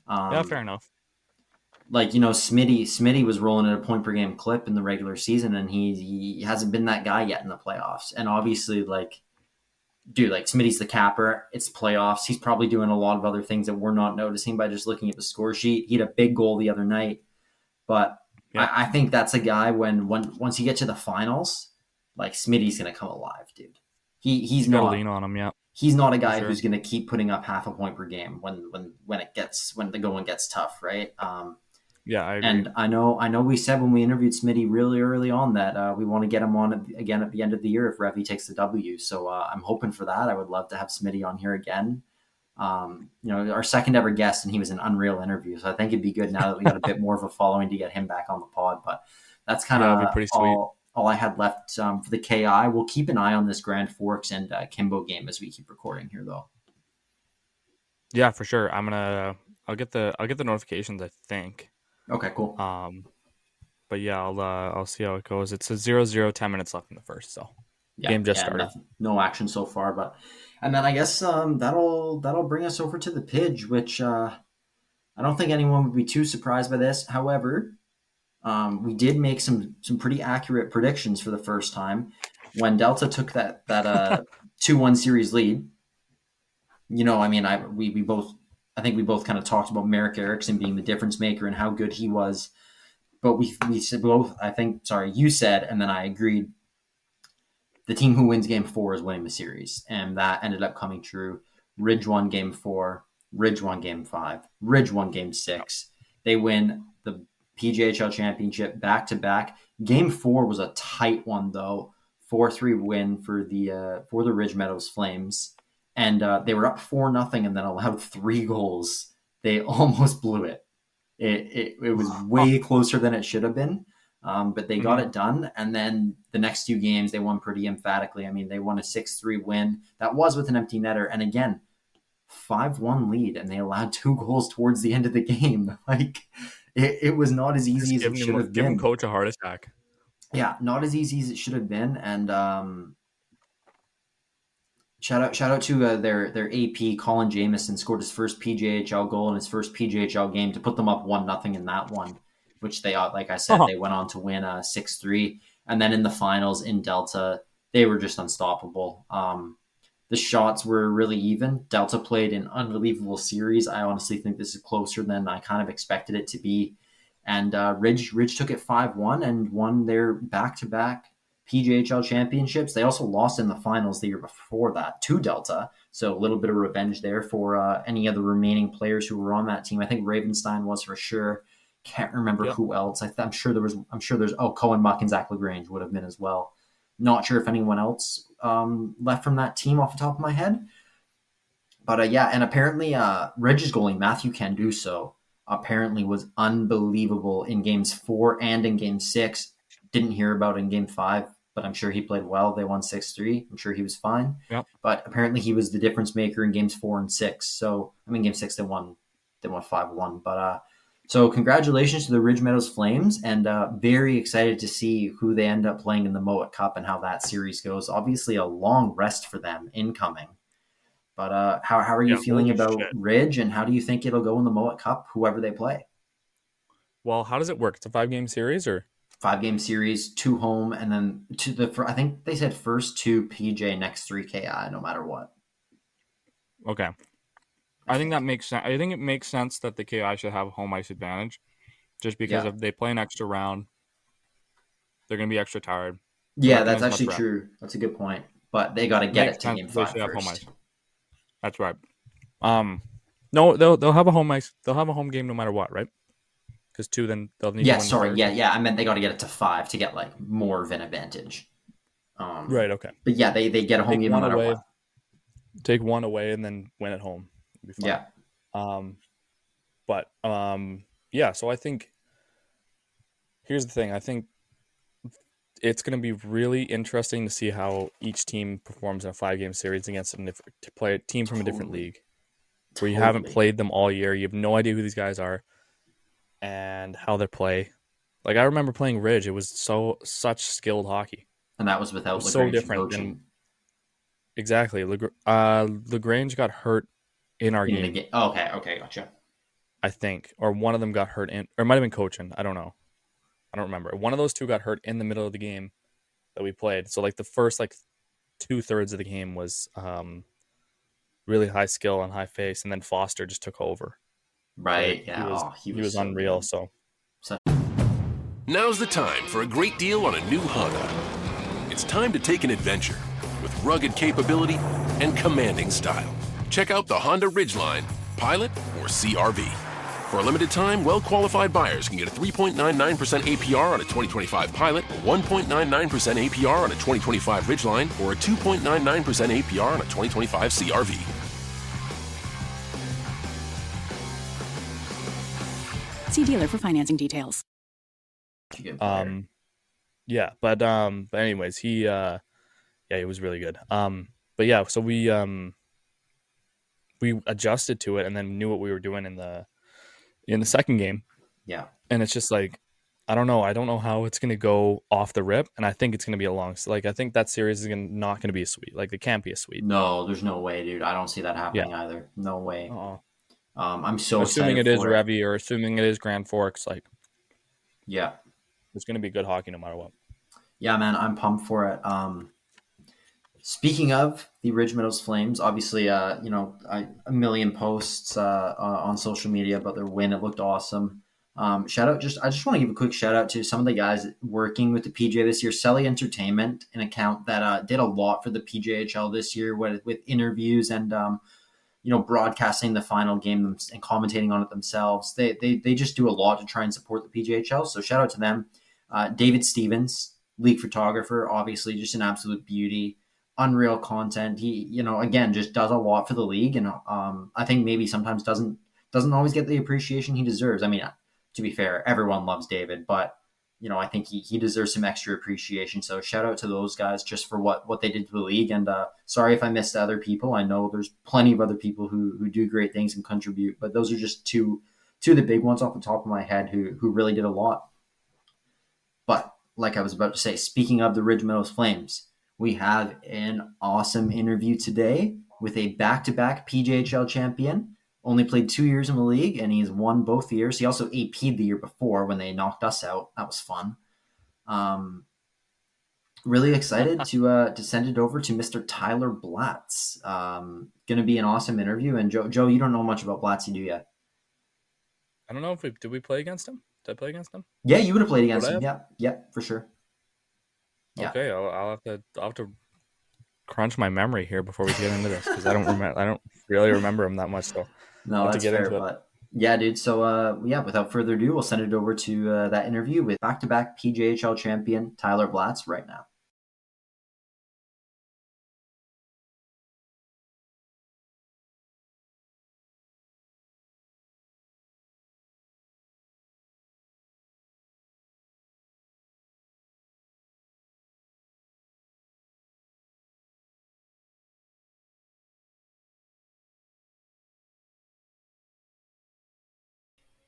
Yeah, fair enough. Like, Smitty was rolling at a point per game clip in the regular season, and he hasn't been that guy yet in the playoffs. And obviously, like, dude, like Smitty's the capper. It's playoffs. He's probably doing a lot of other things that we're not noticing by just looking at the score sheet. He had a big goal the other night, but Yeah. I think that's a guy once you get to the finals, like Smitty's gonna come alive, dude. He's You gotta not lean on him, yeah. he's not a guy sure. who's gonna keep putting up half a point per game when the going gets tough, right? Yeah, I agree. And I know we said when we interviewed Smitty really early on that we want to get him on again at the end of the year if Revy takes the W. So I'm hoping for that. I would love to have Smitty on here again. Our second ever guest, and he was an unreal interview. So I think it'd be good now that we got a bit more of a following to get him back on the pod. But that's kind that'd be of pretty sweet. all I had left for the KI. We'll keep an eye on this Grand Forks and Kimbo game as we keep recording here, though. Yeah, for sure. I'll get the notifications, I think. Okay, cool. But yeah, I'll see how it goes. It's a 0-0, 10 minutes left in the first, so game just started. No action so far, and then I guess that'll bring us over to the PIJ, which I don't think anyone would be too surprised by this. However, we did make some pretty accurate predictions for the first time when Delta took that 2-1 series lead. I think we both kind of talked about Merrick Erickson being the difference maker and how good he was. But we said both, you said, and then I agreed, the team who wins game 4 is winning the series. And that ended up coming true. Ridge won game 4, Ridge won game 5, Ridge won game 6. They win the PJHL championship back-to-back. Game 4 was a tight one, though. 4-3 win for the Ridge Meadows Flames. And they were up 4-0 and then allowed 3 goals. They almost blew it. It was way closer than it should have been, but they got it done. And then the next 2 games, they won pretty emphatically. I mean, they won a 6-3 win. That was with an empty netter. And again, 5-1 lead, and they allowed 2 goals towards the end of the game. Like, it was not as easy as it should have been. Give coach a heart attack. Yeah, not as easy as it should have been. And Shout out to their AP, Colin Jamieson, scored his first PJHL goal in his first PJHL game to put them up 1-0 in that one, which they, like I said, they went on to win 6-3. And then in the finals in Delta, they were just unstoppable. The shots were really even. Delta played an unbelievable series. I honestly think this is closer than I kind of expected it to be. And Ridge took it 5-1 and won their back-to-back PJHL championships. They also lost in the finals the year before that to Delta. So a little bit of revenge there for any of the remaining players who were on that team. I think Ravenstein was for sure. Can't remember who else. I'm sure there's Cohen Muck and Zach LaGrange would have been as well. Not sure if anyone else left from that team off the top of my head. But and apparently Ridge's goalie, Matthew Canduso, apparently was unbelievable in games 4 and in game 6. Didn't hear about in game 5, but I'm sure he played well. They won 6-3. I'm sure he was fine. Yep. But apparently he was the difference maker in games 4 and 6. So, game 6 they won 5-1. But so congratulations to the Ridge Meadows Flames, and very excited to see who they end up playing in the Moet Cup and how that series goes. Obviously a long rest for them incoming. But how are you feeling about Ridge, and how do you think it'll go in the Moet Cup, whoever they play? Well, how does it work? It's a 5-game series, or 5-game series, 2 home, and then I think they said first 2 PJ, next 3 KI, no matter what. Okay. I think that makes sense. I think it makes sense that the KI should have home ice advantage, just because if they play an extra round, they're going to be extra tired. Yeah, that's actually true. That's a good point. But they got to get it to game 5 they should first. Have home ice. That's right. No, they'll have a home ice. They'll have a home game no matter what, right? Because 2, then they'll need. Yeah, sorry. Yeah. I meant they got to get it to 5 to get like more of an advantage. Right. Okay. But yeah, they get a home game no matter what. Take 1 away and then win at home. Be fine. Yeah. But yeah. So I think here's the thing. I think it's going to be really interesting to see how each team performs in a 5-game series against a team from a different league where you haven't played them all year. You have no idea who these guys are and how they play. Like, I remember playing Ridge. It was such skilled hockey. And that was without so LaGrange different coaching. Exactly. LaGrange got hurt in our game. Oh, okay, gotcha. I think. Or one of them got hurt or it might have been coaching. I don't know. I don't remember. One of those two got hurt in the middle of the game that we played. So, like, the first, 2/3 of the game was really high skill and high pace, and then Foster just took over. Right, He was so unreal, good. so. Now's the time for a great deal on a new Honda. It's time to take an adventure with rugged capability and commanding style. Check out the Honda Ridgeline, Pilot, or CRV. For a limited time, well-qualified buyers can get a 3.99% APR on a 2025 Pilot, a 1.99% APR on a 2025 Ridgeline, or a 2.99% APR on a 2025 CRV. See dealer for financing details. Yeah, but anyways, he was really good. But yeah, so we adjusted to it and then knew what we were doing in the second game. Yeah. And it's just like, I don't know how it's going to go off the rip, and I think it's going to be I think that series is not going to be a sweep. Like, it can't be a sweep. No, there's no way, dude. I don't see that happening either. No way. I'm so assuming excited it is Revy or assuming it is Grand Forks, yeah, it's going to be good hockey no matter what. Yeah, man, I'm pumped for it. Speaking of the Ridge Meadows Flames, obviously, a million posts on social media about their win. It looked awesome. I just want to give a quick shout out to some of the guys working with the PJ this year. Selly Entertainment, an account that did a lot for the PJHL this year with interviews and broadcasting the final game and commentating on it themselves. They just do a lot to try and support the PJHL. So shout out to them. David Stevens, league photographer, obviously just an absolute beauty. Unreal content. He, again, just does a lot for the league, and I think maybe sometimes doesn't always get the appreciation he deserves. I mean, to be fair, everyone loves David, but I think he deserves some extra appreciation. So shout out to those guys just for what they did to the league. And sorry if I missed other people. I know there's plenty of other people who do great things and contribute, but those are just two of the big ones off the top of my head who really did a lot. But like I was about to say, speaking of the Ridge Meadows Flames, we have an awesome interview today with a back-to-back PJHL champion. Only played 2 years in the league, and he's won both years. He also AP'd the year before when they knocked us out. That was fun. Really excited to send it over to Mr. Tyler Blatz. Going to be an awesome interview. And Joe, you don't know much about Blatzy, do you? I don't know if did we play against him? Did I play against him? Yeah, you would have played against him. Yeah, for sure. Yeah. Okay, I'll have to crunch my memory here before we get into this because I don't really remember him that much. So no, that's fair. But yeah, dude. So without further ado, we'll send it over to that interview with back-to-back PJHL champion Tyler Blatz right now.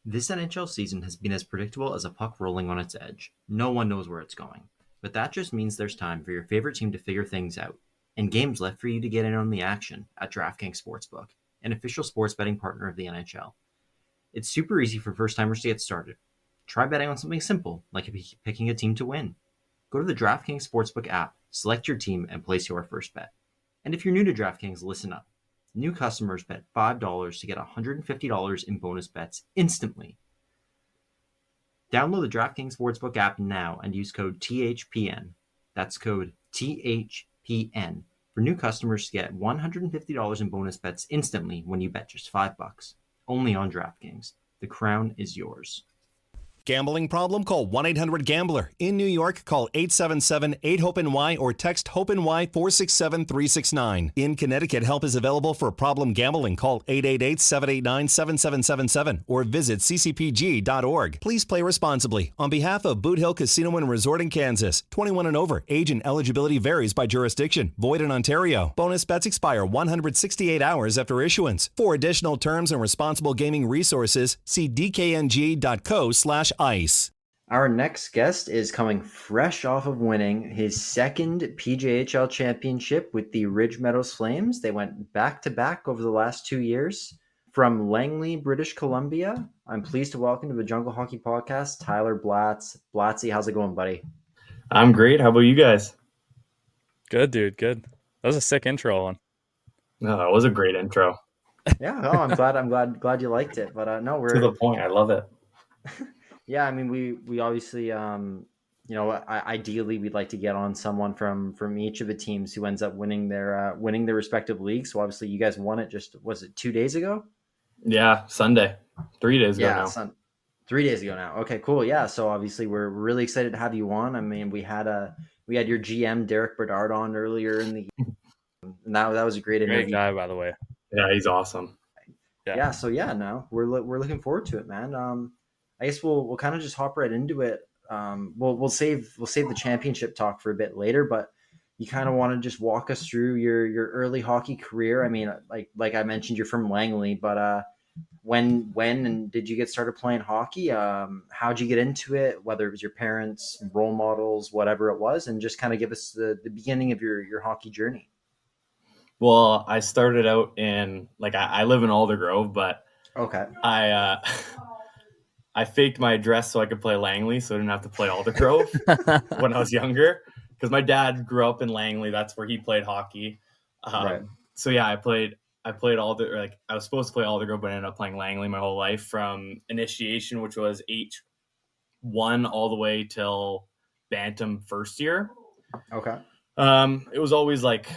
This NHL season has been as predictable as a puck rolling on its edge. No one knows where it's going. But that just means there's time for your favorite team to figure things out, and games left for you to get in on the action at DraftKings Sportsbook, an official sports betting partner of the NHL. It's super easy for first-timers to get started. Try betting on something simple, like picking a team to win. Go to the DraftKings Sportsbook app, select your team, and place your first bet. And if you're new to DraftKings, listen up. New customers bet $5 to get $150 in bonus bets instantly. Download the DraftKings Sportsbook app now and use code THPN. That's code THPN for new customers to get $150 in bonus bets instantly when you bet just $5. Only on DraftKings. The crown is yours. Gambling problem? Call 1-800-GAMBLER. In New York, call 877-8-HOPE-NY or text HOPE-NY 467-369. In Connecticut, help is available for problem gambling. Call 888-789-7777 or visit ccpg.org. Please play responsibly. On behalf of Boot Hill Casino and Resort in Kansas, 21 and over. Age and eligibility varies by jurisdiction. Void in Ontario. Bonus bets expire 168 hours after issuance. For additional terms and responsible gaming resources, see dkng.co/ice. Our next guest is coming fresh off of winning his second PJHL championship with the Ridge Meadows Flames. They went back-to-back over the last 2 years. From Langley, British Columbia, I'm pleased to welcome to the Jungle Hockey Podcast, Tyler Blatz. Blatzy, how's it going, buddy? I'm great. How about you guys? Good, dude. Good. That was a sick intro one. No, that was a great intro. Yeah, no, I'm glad you liked it. But no, we're To the point. I love it. Yeah, I mean, we obviously, ideally we'd like to get on someone from each of the teams who ends up winning their respective leagues. So obviously, you guys won it. Was it 2 days ago? Yeah, Sunday, 3 days ago now. 3 days ago now. Okay, cool. Yeah, so obviously we're really excited to have you on. I mean, we had your GM Derek Bedard on earlier in the, and that was a great interview. Great guy, by the way. Yeah, he's awesome. Yeah. So no, we're looking forward to it, man. I guess we'll kind of just hop right into it. We'll save the championship talk for a bit later, but you kind of want to just walk us through your early hockey career. I mean, like I mentioned, you're from Langley, but when and did you get started playing hockey? How'd you get into it? Whether it was your parents, role models, whatever it was, and just kind of give us the beginning of your hockey journey. Well, I started out in I live in Aldergrove, but okay, I faked my address so I could play Langley, so I didn't have to play Aldergrove when I was younger. Because my dad grew up in Langley, that's where he played hockey. Right. So yeah, I played I was supposed to play Aldergrove, but I ended up playing Langley my whole life from initiation, which was H1 all the way till Bantam first year. Okay. It was always like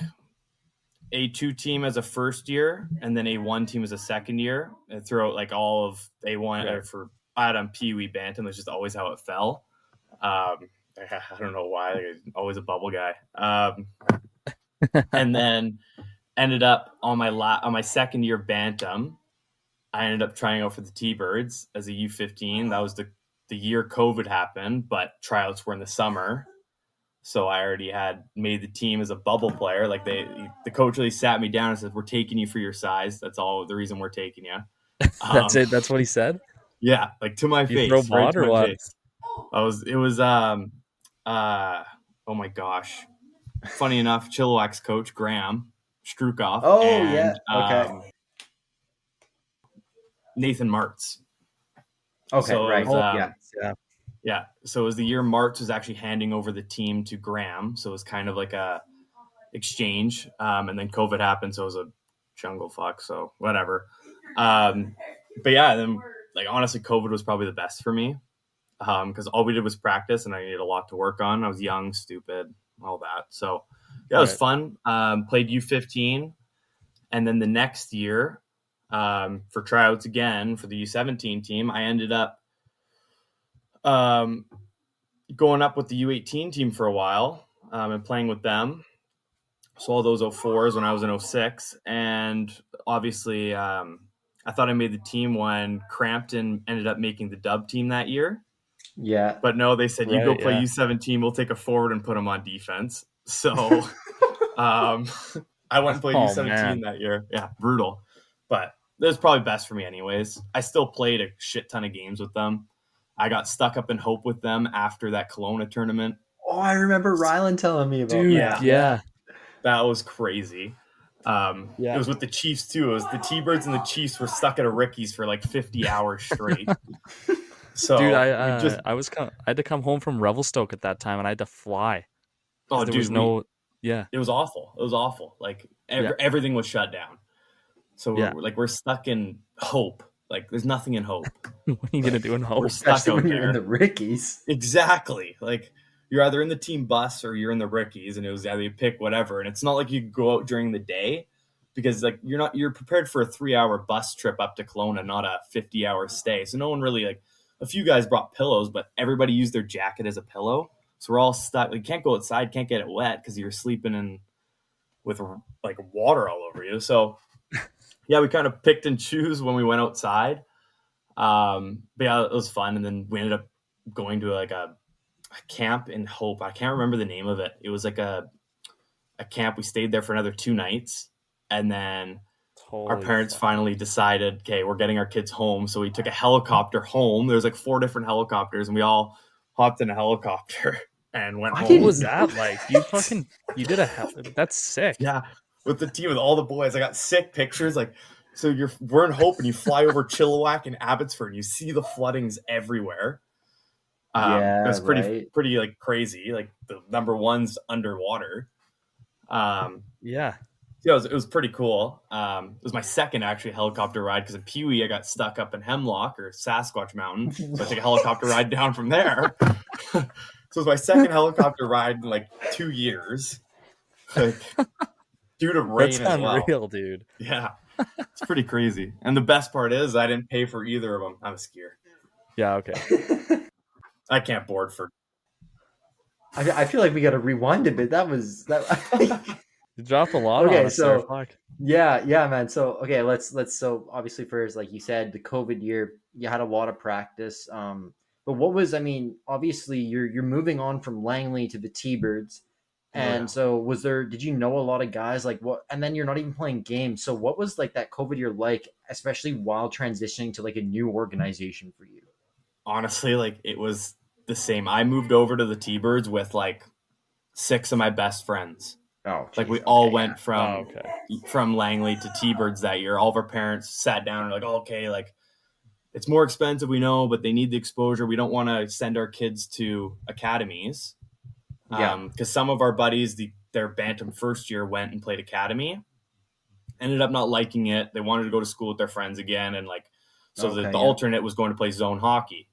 A2 team as a first year, and then A1 team as a second year. And throughout all of A1 right. for Adam Pee Wee Bantam, that's just always how it fell. I don't know why. Always a bubble guy. And then ended up on my second year Bantam, I ended up trying out for the T-Birds as a U15. That was the year COVID happened, but tryouts were in the summer. So I already had made the team as a bubble player. The coach really sat me down and said, "We're taking you for your size. That's all the reason we're taking you." That's it. That's what he said. Yeah, to my face. Throw bot or what? Face. Oh my gosh. Funny enough, Chilliwack's coach, Graham Strukoff. Oh, and, yeah. Okay. Nathan Martz. Okay, So right. it was, Yeah. So it was the year Martz was actually handing over the team to Graham. So it was kind of like a exchange. And then COVID happened. So it was a jungle fuck. So whatever. But yeah, then honestly, COVID was probably the best for me. Because all we did was practice and I needed a lot to work on. I was young, stupid, all that. So yeah, it was fun. Played U15. And then the next year, for tryouts again for the U17 team, I ended up going up with the U18 team for a while and playing with them. So all those 04s when I was in 06. And obviously I thought I made the team when Crampton ended up making the dub team that year. Yeah. But no, they said, you go play U17, we'll take a forward and put them on defense. So I went and played U17 that year. Yeah, brutal. But it was probably best for me anyways. I still played a shit ton of games with them. I got stuck up in Hope with them after that Kelowna tournament. Oh, I remember Rylan telling me about that. Yeah. That was crazy. It was with the Chiefs too. It was the T-Birds and the Chiefs were stuck at a Ricky's for 50 hours straight. So dude, I had to come home from Revelstoke at that time, and I had to fly. Oh, there was no. Yeah, it was awful. It was awful. Everything was shut down. So we're stuck in Hope. There's nothing in Hope. What are you gonna do in Hope? We're stuck out when there. You're in the Rickies. Exactly. You're either in the team bus or you're in the Rickies, and it was either you pick whatever. And it's not like you go out during the day because you're prepared for a 3-hour bus trip up to Kelowna, not a 50-hour stay. So no one really a few guys brought pillows, but everybody used their jacket as a pillow. So we're all stuck. You can't go outside, can't get it wet because you're sleeping in with like water all over you. So yeah, we kind of picked and choose when we went outside. But yeah, it was fun. And then we ended up going to like a camp in Hope. I can't remember the name of it. It was like a camp. We stayed there for another 2 nights. And then our parents finally decided, okay, we're getting our kids home. So we took a helicopter home. There's like 4 different helicopters, and we all hopped in a helicopter and went home. What was that like? You did that's sick. Yeah, with the team, with all the boys. I got sick pictures. Like, so we're in Hope, and you fly over Chilliwack and Abbotsford, and you see the floodings everywhere. It was pretty like crazy. Like the number 1's underwater. Yeah. Yeah, it was pretty cool. It was my second actually helicopter ride because in Pee Wee I got stuck up in Hemlock or Sasquatch Mountain. So I took a helicopter ride down from there. So it was my second helicopter ride in like 2 years. Like, due to rain That's as well. unreal, dude. Yeah, it's pretty crazy. And the best part is I didn't pay for either of them. I'm a skier. Yeah, okay. I can't board for. I feel like we got to rewind a bit. That was that. You dropped a lot on us there. Fuck. Yeah, man. So okay, let's so obviously first, like you said, the COVID year, you had a lot of practice. But what was, I mean, obviously you're moving on from Langley to the T-Birds. And so did you know a lot of guys like what, and then you're not even playing games. So what was like that COVID year like, especially while transitioning to like a new organization for you? Honestly, like it was the same. I moved over to the T-Birds with like 6 of my best friends. Oh, like we all went from Langley to T-Birds that year. All of our parents sat down and were like, oh, okay, like it's more expensive, we know, but they need the exposure. We don't want to send our kids to academies. Because some of our buddies, their Bantam first year went and played academy, ended up not liking it. They wanted to go to school with their friends again. And like, so the alternate was going to play zone hockey.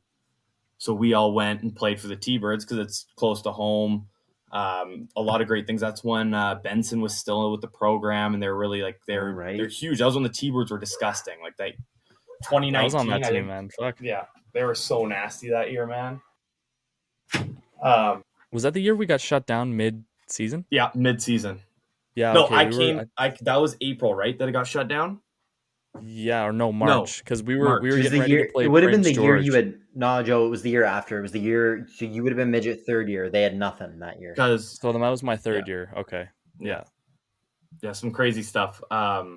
So we all went and played for the T-Birds because it's close to home. A lot of great things. That's when Benson was still with the program, and they're really like they're huge. That was when the T-Birds were disgusting. Like 2019. I was on that team, man. Fuck. Yeah, they were so nasty that year, man. Was that the year we got shut down mid-season? Yeah, mid-season. Yeah. No, okay, that was April, right? That it got shut down. Yeah, or no, March, because we were getting ready to play. It would have been the year George. you had. No, Joe, it was the year after. It was the year. So you would have been midget 3rd year. They had nothing that year. So that was my 3rd year. Okay. Yeah. Yeah, some crazy stuff. The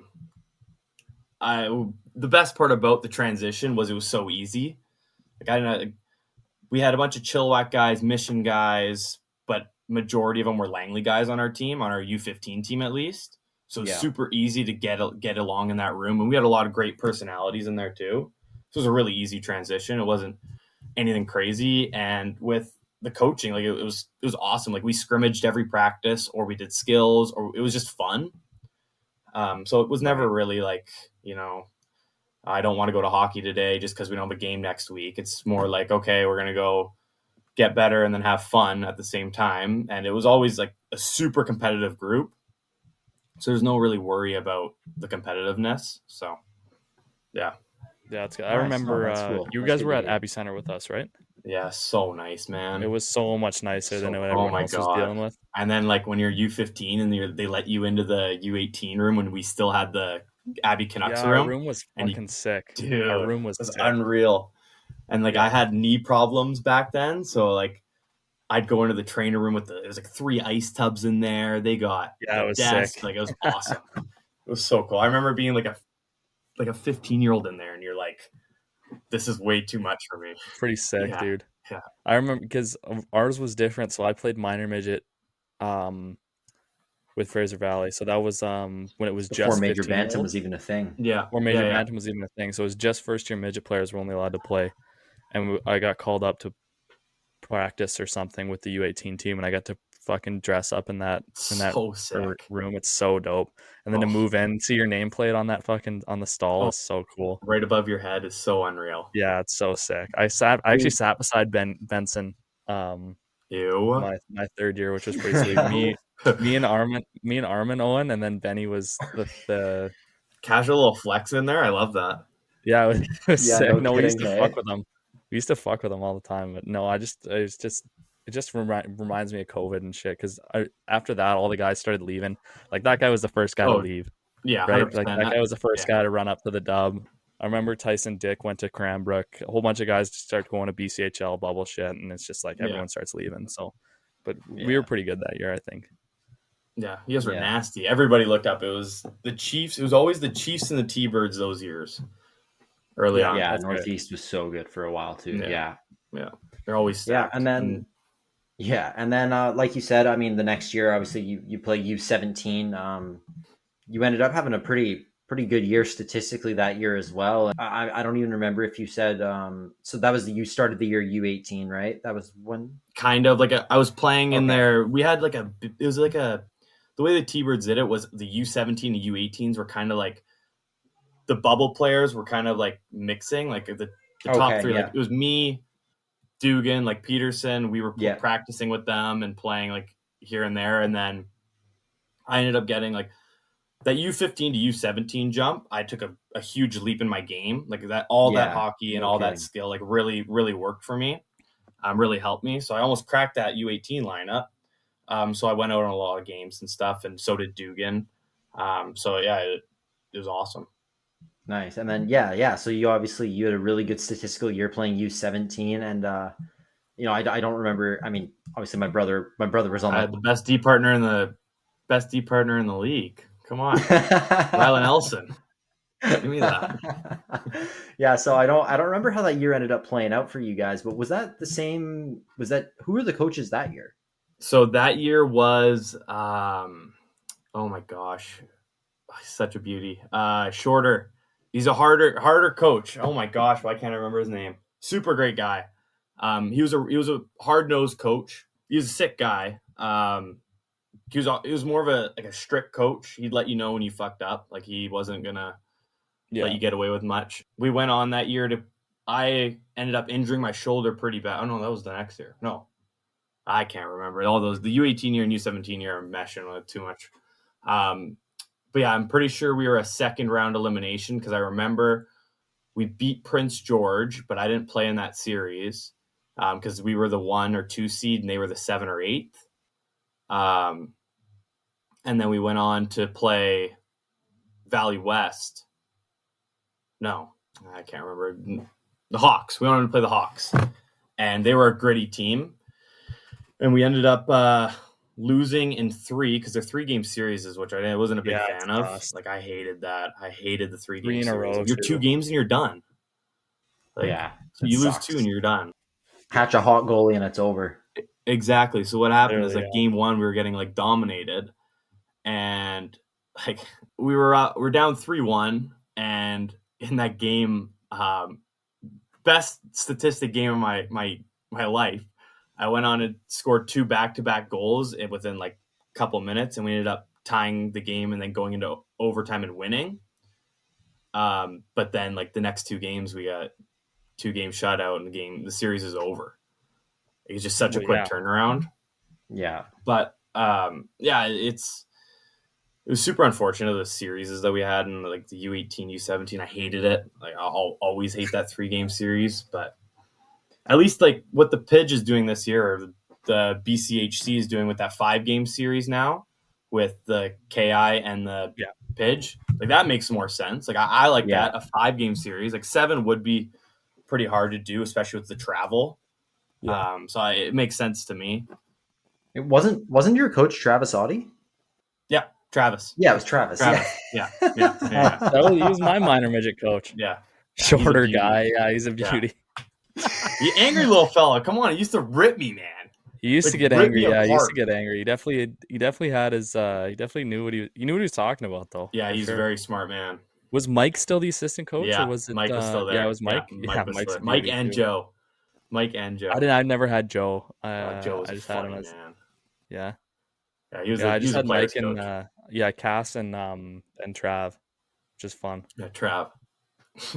best part about the transition was it was so easy. Like we had a bunch of Chilliwack guys, Mission guys, but majority of them were Langley guys on our team, on our U15 team at least. So it's super easy to get along in that room. And we had a lot of great personalities in there too. So it was a really easy transition. It wasn't anything crazy. And with the coaching, like it was awesome. Like we scrimmaged every practice, or we did skills, or it was just fun. So it was never really like, I don't want to go to hockey today just because we don't have a game next week. It's more like, okay, we're going to go get better and then have fun at the same time. And it was always like a super competitive group. So there's no really worry about the competitiveness. So, yeah. Yeah, that's good. I remember cool. You guys were at Abbey Center with us, right? Yeah, so nice, man. It was so much nicer than what everyone else was dealing with. And then, like, when you're U15 and they let you into the U18 room when we still had the Abbey Canucks room. Our room was fucking sick. Dude, our room was unreal. And, like, I had knee problems back then. So, like, I'd go into the trainer room it was like 3 ice tubs in there. They got it was desk. sick. Like, it was awesome. It was so cool. I remember being like a 15-year-old in there, and you're like, this is way too much for me. Pretty sick, dude. Yeah. I remember because ours was different. So I played minor midget with Fraser Valley. So that was when it was before just major bantam was even a thing. Yeah. Or major bantam was even a thing. So it was just first-year midget players were only allowed to play. And I got called up to practice or something with the U18 team, and I got to fucking dress up in that room. It's so dope. And then to move in, see your nameplate on that on the stall is so cool. Right above your head is so unreal. Yeah, it's so sick. I actually sat beside Benson my 3rd year, which was pretty sweet. me and Armin Owen, and then Benny was the casual little flex in there. I love that. Yeah, it was sick. We used to fuck with them. We used to fuck with them all the time, but no, it just reminds me of COVID and shit. Because after that, all the guys started leaving. Like that guy was the first guy to leave. Yeah, right. 100%. Like that guy was the first guy to run up to the dub. I remember Tyson Dick went to Cranbrook. A whole bunch of guys start going to BCHL bubble shit, and it's just like everyone starts leaving. So, but we were pretty good that year, I think. Yeah, you guys were nasty. Everybody looked up. It was the Chiefs. It was always the Chiefs and the T-Birds those years. Early on. Yeah, Northeast was so good for a while too. Yeah. They're always stacked. and then like you said, I mean, the next year, obviously, you play U17. You ended up having a pretty good year statistically that year as well. I don't even remember if you said so that was you started the year U18, right? That was when kind of like I was playing in there. We had the way the T-Birds did it was the U17 and U18s were kind of like the bubble players were kind of like mixing, like the top three. Like it was me, Dugan, like Peterson. We were practicing with them and playing like here and there, and then I ended up getting like that U15 to U17 jump. I took a huge leap in my game, like that that hockey and all that skill, like really really worked for me. Really helped me. So I almost cracked that U18 lineup. So I went out on a lot of games and stuff, and so did Dugan. So yeah, it was awesome. Nice. And then so you had a really good statistical year playing U17, and I don't remember. I mean, obviously my brother was on the best D partner in the league. Come on, Rylan Elson. Give me that. So I don't remember how that year ended up playing out for you guys, but was that the same? Who were the coaches that year? So that year was oh my gosh, such a beauty. Shorter. He's a harder coach. Oh my gosh, why can't I remember his name? Super great guy. He was a hard-nosed coach. He was a sick guy. He was more of a strict coach. He'd let you know when you fucked up. Like he wasn't gonna let you get away with much. We went on that year I ended up injuring my shoulder pretty bad. Oh no, that was the next year. No, I can't remember. All those, the U18 year and U17 year, I'm meshing with too much. But yeah, I'm pretty sure we were a second round elimination because I remember we beat Prince George, but I didn't play in that series because we were the 1 or 2 seed and they were the 7 or 8th. And then we went on to play Valley West. No, I can't remember. The Hawks. We went on to play the Hawks. And they were a gritty team. And we ended up losing in 3 because they're 3-game series, which I wasn't a big fan of. Tough. Like I hated that. I hated the 3 in a row. You're 2 games and you're done. Like, so you lose 2 and you're done. Hatch a hot goalie and it's over. Exactly. So what happened is like game 1 we were getting like dominated, and like we're down 3-1, and in that game, best statistic game of my life. I went on and scored 2 back-to-back goals within like a couple minutes, and we ended up tying the game and then going into overtime and winning. But then like the next 2 games, we got 2-game shutout, and the series is over. It was just such a quick turnaround. Yeah. But it was super unfortunate, the series that we had in like the U18, U17. I hated it. Like I'll always hate that 3-game series, but at least like what the PIJ is doing this year, or the BCHC is doing with that 5-game series now with the KI and the PIJ, like that makes more sense. Like I like that, a 5-game series. Like 7 would be pretty hard to do, especially with the travel. So it makes sense to me. It wasn't your coach Travis Audie? Yeah, Travis. Yeah, it was Travis. Yeah. He was my minor midget coach. Yeah. Shorter guy. Yeah, he's a beauty. The angry little fella. Come on, he used to rip me, man. He used to get angry. Yeah, he used to get angry. He definitely had his. He definitely knew what he was talking about, though. Yeah, he's a very smart man. Was Mike still the assistant coach? Yeah, or was it, Mike was still there. Yeah, it was Mike. Yeah, Mike and Joe. Mike and Joe. I never had Joe. Joe was I just funny, had him as, man. Yeah. Yeah, he was. I just had Mike coach. and Cass and Trav, which is fun. Yeah, Trav.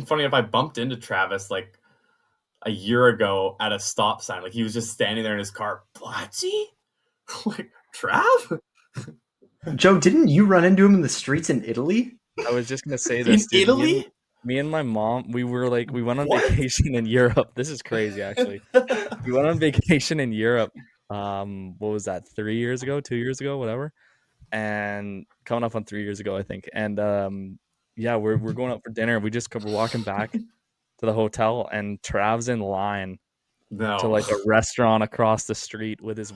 Funny if I bumped into Travis like a year ago at a stop sign. Like he was just standing there in his car. Blatzy? Like Trav? Joe, didn't you run into him in the streets in Italy? I was just gonna say this. In Italy? Me and my mom, we went on vacation in Europe. This is crazy, actually. We went on vacation in Europe. What was that? 3 years ago, 2 years ago, whatever. And coming up on 3 years ago, I think. And yeah, we're going out for dinner. We're walking back to the hotel, and Trav's in line to like a restaurant across the street with his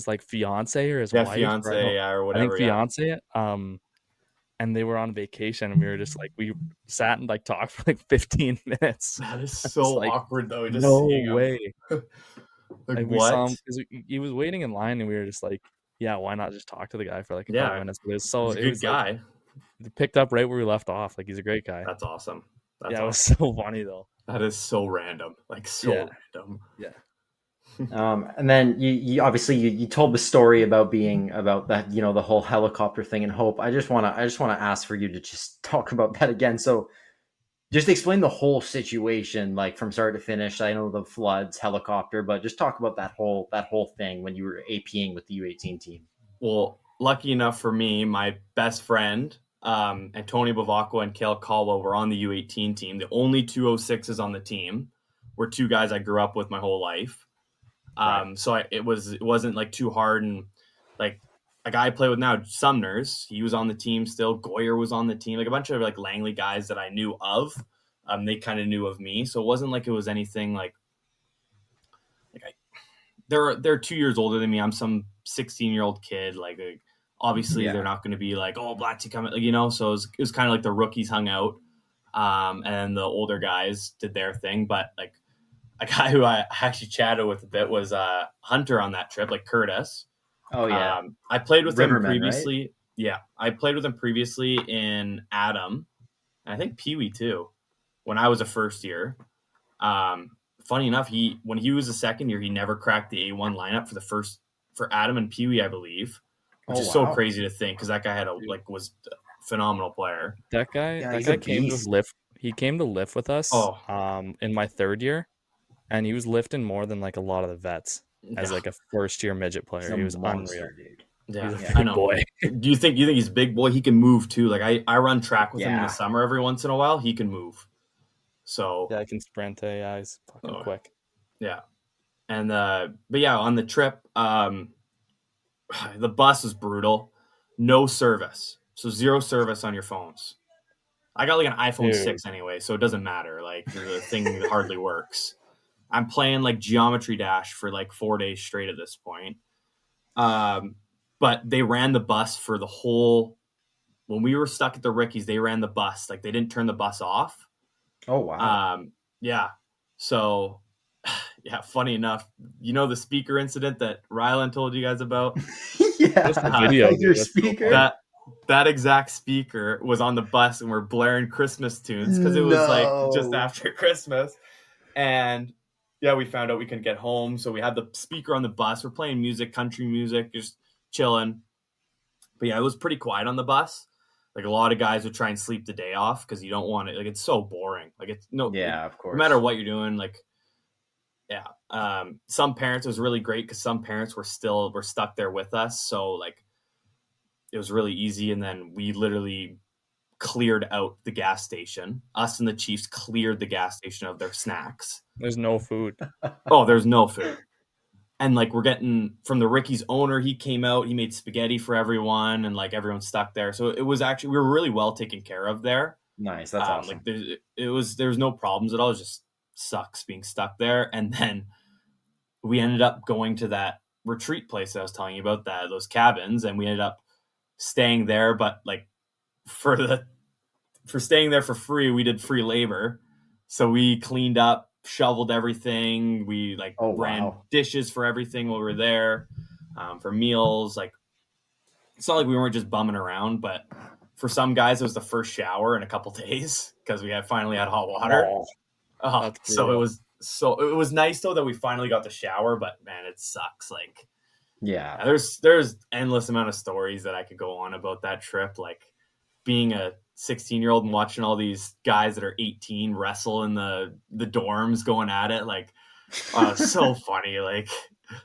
like fiance or his wife. Fiance, or whatever. I think fiance. And they were on vacation, and we were just like, we sat and like talked for like 15 minutes. That is so like, awkward, though. Just no seeing way. Like, we what? saw him, 'cause he was waiting in line, and we were just like, yeah, why not just talk to the guy for like a couple minutes? But He's a good guy. Like, picked up right where we left off. Like, he's a great guy. That's awesome. It was so funny though. That is so random. Like, so random. Yeah. And then you obviously you told the story about that, you know, the whole helicopter thing in Hope. I just want to ask for you to just talk about that again. So just explain the whole situation, like from start to finish. I know the floods, helicopter, but just talk about that whole thing when you were APing with the U18 team. Well, lucky enough for me, my best friend, Antonio Bavacqua and Cale Caldwell, were on the U18 team. The only 206s on the team were two guys I grew up with my whole life. So it wasn't like too hard. And like a guy I play with now, Sumners, he was on the team still. Goyer was on the team, like a bunch of like Langley guys that I knew of. They kind of knew of me. So it wasn't like it was anything like they're 2 years older than me. I'm some 16-year-old kid. Like obviously they're not going to be like, oh, Blatz, coming, you know? So it was kind of like the rookies hung out. And the older guys did their thing, but like, a guy who I actually chatted with a bit was Hunter on that trip, like Curtis. Oh, yeah. I played with him Riverman, previously. Right? Yeah, I played with him previously in Adam, and I think Pee Wee too, when I was a first year. Funny enough, when he was a second year, he never cracked the A1 lineup for Adam and Pee Wee, I believe, which is so crazy to think, because that guy was a phenomenal player. That guy came to lift. He came to lift with us in my third year. And he was lifting more than like a lot of the vets as like a first year midget player. He was unreal, dude. Yeah, he's a big boy. Do you think he's a big boy? He can move too. Like I run track with him in the summer every once in a while. He can move. So yeah, I can sprint. Yeah, he's fucking quick. Yeah, and but yeah, on the trip, the bus was brutal. No service, so 0 service on your phones. I got like an iPhone 6 anyway, so it doesn't matter. Like the thing hardly works. I'm playing like Geometry Dash for like 4 days straight at this point. But they ran the bus for the whole, when we were stuck at the Rickies, they ran the bus. Like they didn't turn the bus off. Oh, wow. Yeah. So yeah, funny enough, you know, the speaker incident that Rylan told you guys about? Video, your speaker. That exact speaker was on the bus, and we're blaring Christmas tunes because it was like just after Christmas. And yeah, we found out we couldn't get home. So we had the speaker on the bus. We're playing music, country music, just chilling. But yeah, it was pretty quiet on the bus. Like a lot of guys would try and sleep the day off because you don't want it. Like it's so boring. Like it's of course. No matter what you're doing, like, yeah. Some parents, it was really great because some parents were stuck there with us. So like it was really easy. And then we literally cleared out the gas station. Us and the Chiefs cleared the gas station of their snacks. There's no food. There's no food. And like we're getting from the Ricky's owner, he came out, he made spaghetti for everyone, and like everyone's stuck there. So it was actually, we were really well taken care of there. Nice. That's awesome. Like there was no problems at all. It just sucks being stuck there. And then we ended up going to that retreat place that I was telling you about, those cabins, and we ended up staying there, but like for staying there for free, we did free labor. So we cleaned up, shoveled everything. We ran dishes for everything while we were there, for meals. Like it's not like we weren't just bumming around, but for some guys, it was the first shower in a couple days because we finally had hot water. So it was nice though that we finally got the shower, but man, it sucks. Like, yeah, there's endless amount of stories that I could go on about that trip. Like being a 16-year-old and watching all these guys that are 18 wrestle in the dorms going at it. Like, so funny, like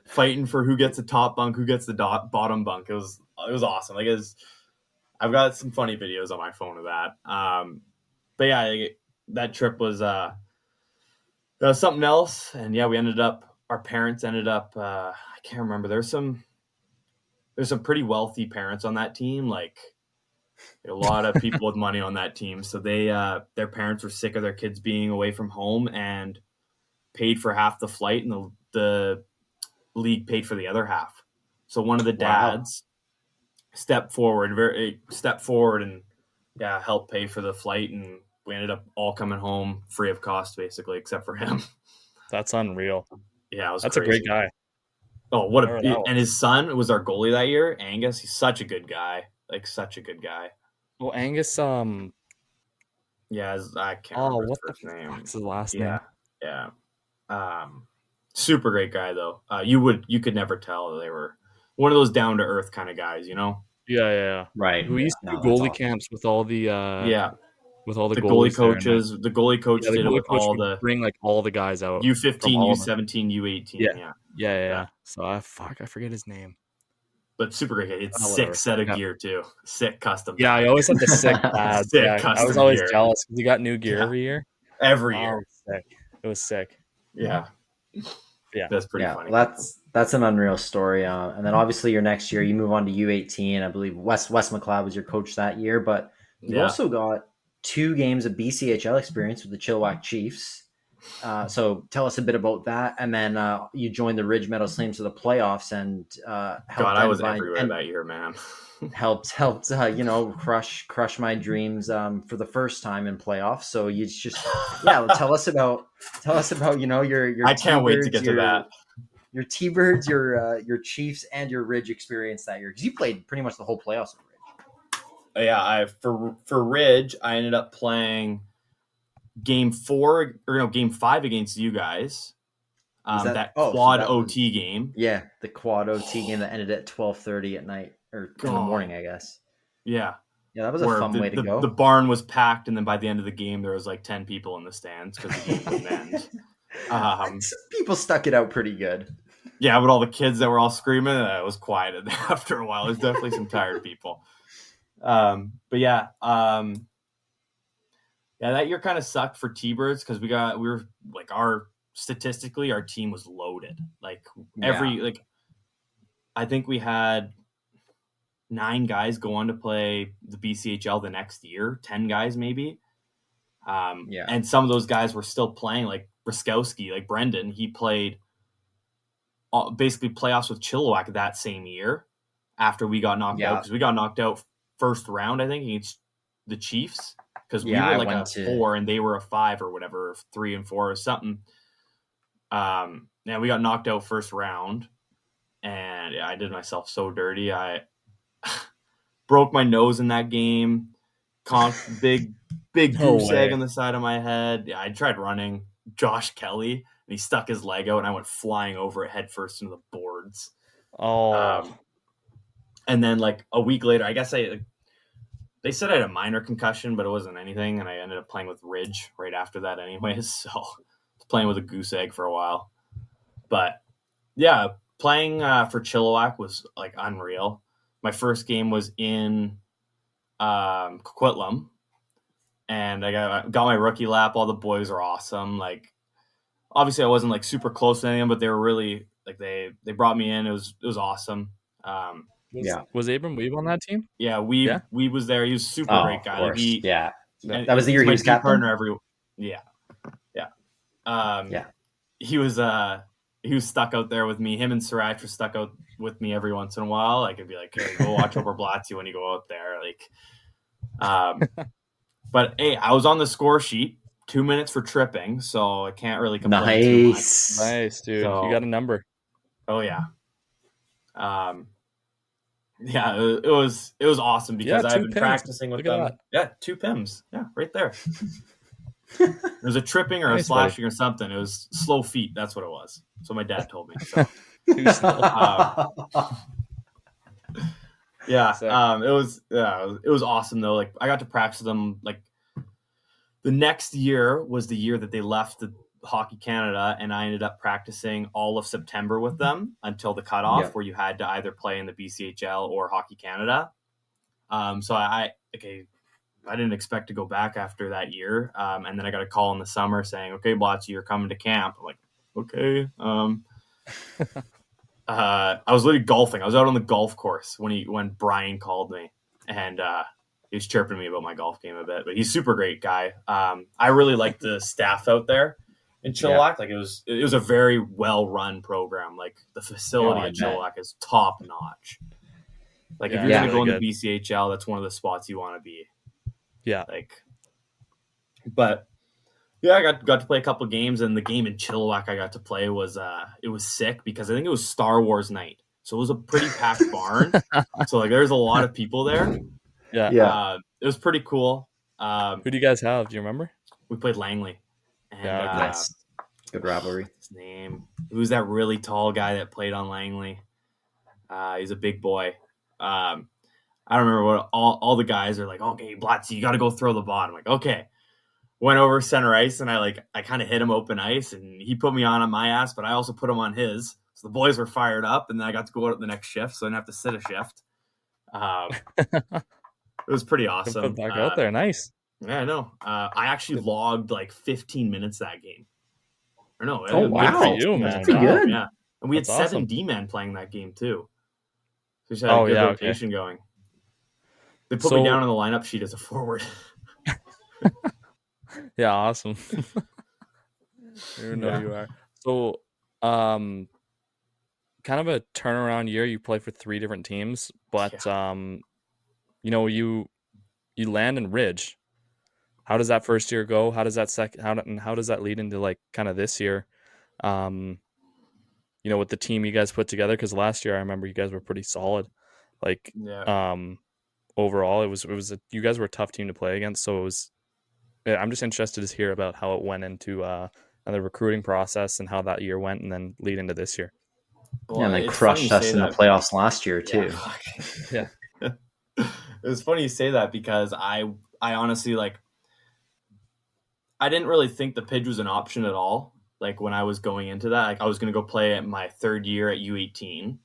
fighting for who gets the top bunk, who gets the bottom bunk. It was awesome. Like I've got some funny videos on my phone of that. But yeah, that trip was something else. And yeah, our parents ended up, I can't remember. There's some pretty wealthy parents on that team. Like a lot of people with money on that team. So their parents were sick of their kids being away from home and paid for half the flight, and the league paid for the other half. So one of the dads stepped forward and helped pay for the flight, and we ended up all coming home free of cost, basically, except for him. That's unreal. Yeah, that's crazy. A great guy. Oh, and his son was our goalie that year, Angus. He's such a good guy, like such a good guy. Well, Angus, I can't remember his first name. What's his last name? Yeah. Super great guy though. You could never tell they were one of those down to earth kind of guys, you know? Yeah. Right. We used to do goalie camps with all the with all the goalie coaches. The goalie coach did it with all bring like all the guys out. U15, U17, U18. Yeah. So I forget his name. But super great. It's sick set of gear too. Sick custom. Yeah, I always had the sick pads. I was always jealous because he got new gear every year. Every year. It was sick. Yeah. That's pretty funny. Well, that's an unreal story. And then obviously your next year you move on to U18. I believe Wes McLeod was your coach that year, but you also got 2 games of BCHL experience with the Chilliwack Chiefs. So tell us a bit about that, and then you joined the Ridge Meadows Flames to the playoffs, and I was everywhere that year, man. helped crush my dreams for the first time in playoffs. So you just tell us about your I can't wait to get to that. Your T-Birds, your Chiefs, and your Ridge experience that year, because you played pretty much the whole playoffs with Ridge. Yeah, for Ridge, I ended up playing game 5 against you guys. That quad OT game. Yeah, the quad OT game that ended at 12:30 at night or in the morning, I guess. Yeah. Yeah, that was a fun way to go. The barn was packed, and then by the end of the game, there was like 10 people in the stands because the game didn't end. People stuck it out pretty good. Yeah, but all the kids that were all screaming, it was quiet after a while. There's definitely some tired people. But yeah, that year kind of sucked for T-Birds because statistically our team was loaded. Like I think we had 9 guys go on to play the BCHL the next year, 10 guys maybe. And some of those guys were still playing, like Briskowski, like Brendan. He played basically playoffs with Chilliwack that same year after we got knocked out, because we got knocked out first round, I think, against the Chiefs, because we were like a 4 and they were a 5 or whatever, 3 and 4 or something. We got knocked out first round, and I did myself so dirty. I broke my nose in that game. Big goose egg on the side of my head. Yeah, I tried running Josh Kelly, and he stuck his leg out, and I went flying over it head first into the boards. And then like a week later, I guess they said I had a minor concussion, but it wasn't anything, and I ended up playing with Ridge right after that anyways, so I was playing with a goose egg for a while. But yeah, playing for Chilliwack was like unreal. My first game was in Coquitlam, and I got my rookie lap. All the boys are awesome. Like, obviously I wasn't like super close to any of them, but they were really like, they brought me in. It was awesome. Was Abram Weeb on that team? Yeah, Weeb was there. He was a super great guy. That was the year he was captain. He was stuck out there with me. Him and Sirach were stuck out with me every once in a while. I could be like, hey, go watch over Blatz when you go out there. Like, but hey, I was on the score sheet, 2 minutes for tripping, so I can't really complain too much. Nice, dude. So, you got a number. Oh yeah. It was awesome because I've been practicing with them. Yeah, 2 PIMs. Yeah, right there. It was a tripping or a slashing or something. It was slow feet. That's what it was. So my dad told me. So. It was awesome though. Like, I got to practice with them. Like, the next year was the year that they left the Hockey Canada, and I ended up practicing all of September with them until the cutoff, where you had to either play in the BCHL or Hockey Canada. So I didn't expect to go back after that year. And then I got a call in the summer saying, okay, Blatz, you're coming to camp. I'm like, okay. I was literally golfing. I was out on the golf course when Brian called me, and he was chirping me about my golf game a bit, but he's a super great guy. I really like the staff out there in Chilliwack. Like it was a very well run program. Like the facility in Chilliwack is top notch. Like if you're going to go in the BCHL, that's one of the spots you want to be. Yeah. But yeah, I got to play a couple games, and the game in Chilliwack I got to play was it was sick because I think it was Star Wars night. So it was a pretty packed barn. So like there's a lot of people there. Yeah. It was pretty cool. Who do you guys have? Do you remember? We played Langley. And, Nice. Good rivalry. His name. Who's that really tall guy that played on Langley? He's a big boy. I don't remember what all the guys are like, okay, Blatz, you got to go throw the ball. I'm like, okay. Went over center ice, and I kind of hit him open ice, and he put me on my ass, but I also put him on his. So the boys were fired up, and then I got to go out the next shift, so I didn't have to sit a shift. It was pretty awesome. Put back out there, nice. Yeah, I know. I actually logged like 15 minutes that game. Or no, Oh, wow. Good for you, man. That's pretty good. Yeah, and we had That's 7 awesome. D-men playing that game too. So we just had a good rotation going. They put me down on the lineup sheet as a forward. Yeah, awesome. You know you are. So, kind of a turnaround year. You play for 3 different teams, but you land in Ridge. How does that first year go? How does that how does that lead into like kind of this year? With the team you guys put together, because last year I remember you guys were pretty solid. Like, overall, it was you guys were a tough team to play against. So it was. I'm just interested to hear about how it went into the recruiting process and how that year went, and then lead into this year. Well, and they crushed us in the playoffs last year too. Yeah. It was funny you say that because I honestly I didn't really think the Pidge was an option at all. Like when I was going into that, like I was going to go play at my 3rd year at U18,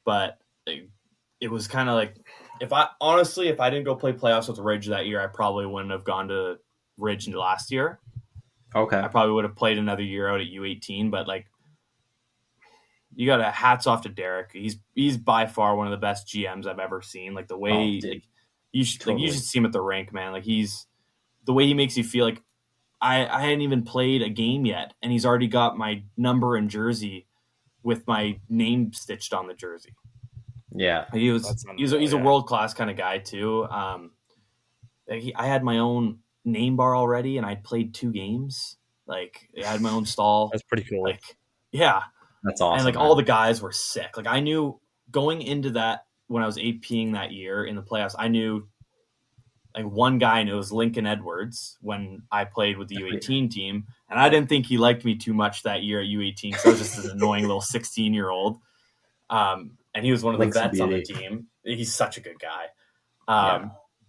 but it was kind of like if I didn't go play playoffs with Ridge that year, I probably wouldn't have gone to Ridge last year. Okay. I probably would have played another year out at U18, but like you got hats off to Derek. He's by far one of the best GMs I've ever seen. Like the way you should see him at the rink, man. Like the way he makes you feel like I hadn't even played a game yet, and he's already got my number and jersey with my name stitched on the jersey. Yeah, he's a world class kind of guy too. I had my own name bar already, and I'd played 2 games. Like I had my own stall. That's pretty cool. Like yeah, that's awesome. And all the guys were sick. Like I knew going into that when I was APing that year in the playoffs, I knew like one guy, and it was Lincoln Edwards when I played with the U18 team, and I didn't think he liked me too much that year at U18. So I was just an annoying little 16-year-old. And he was one of the vets on the team. He's such a good guy.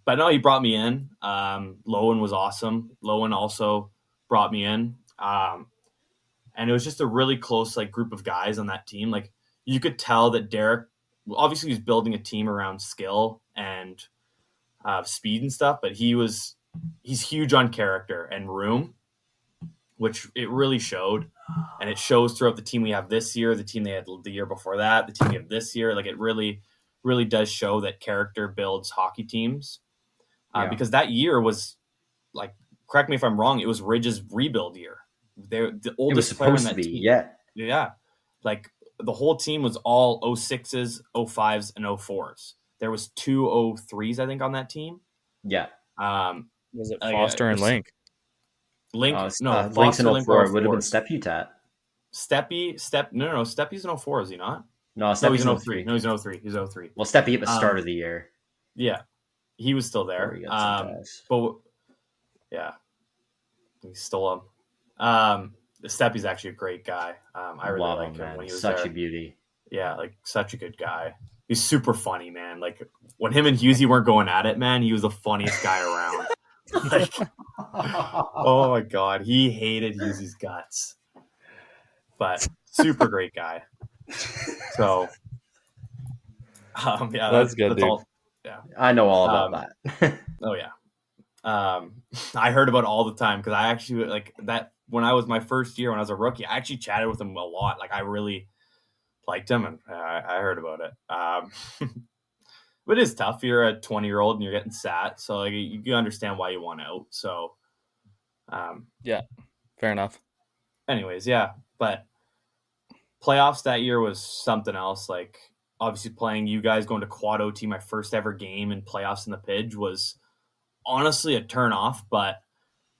But no, he brought me in. Lowen was awesome. Lowen also brought me in. And it was just a really close like group of guys on that team. Like you could tell that Derek, obviously he's building a team around skill and speed and stuff, but he's huge on character and room, which it really showed. And it shows throughout the team we have this year, the team they had the year before that, the team we have this year. Like it really, really does show that character builds hockey teams. Because that year was like, correct me if I'm wrong, it was Ridge's rebuild year. They're the oldest player on that team. Yeah. Like the whole team was all 06s, 05s, and 04s. There was 2 03s, I think, on that team. Yeah. Was it Foster and Link? Link's in Foster, 04. It would have been Steputat. Steppy's in 04, is he not? No, Steppy's he's in 03. No, he's in 03. He's 03. Well, Steppy at the start of the year. Yeah. He was still there. But yeah. He stole him. Steppy's actually a great guy. I really Love like him, him man. when he was Such there. a beauty. Yeah, like such a good guy. He's super funny, man. Like when him and Husey weren't going at it, man, he was the funniest guy around. Like, oh my God, he hated Husey's guts, but super great guy. So, yeah, that's good, dude. Yeah, I know all about that. Oh yeah, I heard about it all the time because I actually like that when I was my first year when I was a rookie. I actually chatted with him a lot. Like I really liked him, and I heard about it. But it is tough. You're a 20-year-old and you're getting sat, so like you understand why you want out. So, Yeah, fair enough. anyways, yeah. But playoffs that year was something else. Like obviously playing you guys going to quad OT, my first ever game in playoffs in the PIJ was honestly a turn off, but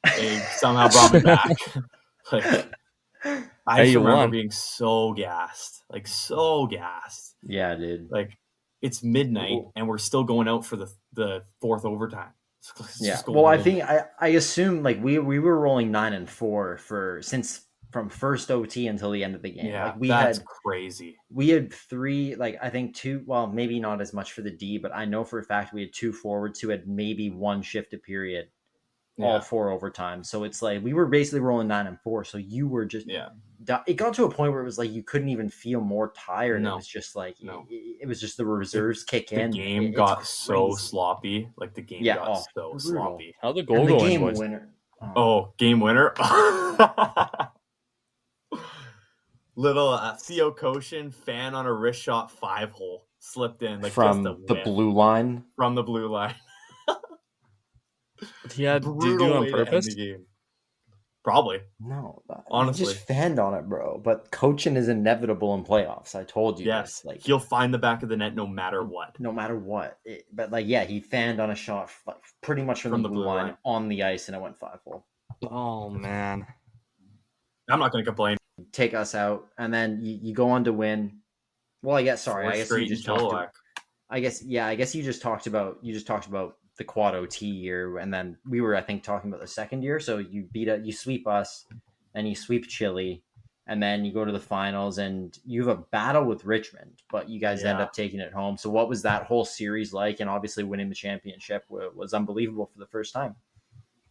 it somehow brought me back. Like I just remember being so gassed. Like so gassed. Yeah, dude. Like it's midnight and we're still going out for the fourth overtime. Yeah. Well, I think I assume like we were rolling 9-4 from first OT until the end of the game. Yeah, like that's crazy. We had 3, like I think 2. Well, maybe not as much for the D, but I know for a fact we had 2 forwards who had maybe 1 shift a period, all 4 overtime. So it's like we were basically rolling 9-4. So you were just It got to a point where it was like you couldn't even feel more tired. No. It was just like it was just the reserves kick in. The game got so sloppy. Like the game got so sloppy. How'd the goal go in, boys? Winner. Game winner. Little Theo Koshin fan on a wrist shot 5-hole slipped in like from the blue line. From the blue line. Did you do on purpose? Probably. No, honestly, he just fanned on it, bro. But coaching is inevitable in playoffs. I told you. Yes, this. Like he'll find the back of the net no matter what. No matter what. But like, yeah, he fanned on a shot pretty much from the blue line on the ice, and it went 5-hole. Oh man, I'm not going to complain. Take us out, and then you go on to win. Well, I guess you just talked. I guess you just talked about the quad OT year, and then we were, I think, talking about the second year. So you sweep us, and you sweep Chile, and then you go to the finals, and you have a battle with Richmond, but you guys end up taking it home. So what was that whole series like? And obviously winning the championship was unbelievable for the first time.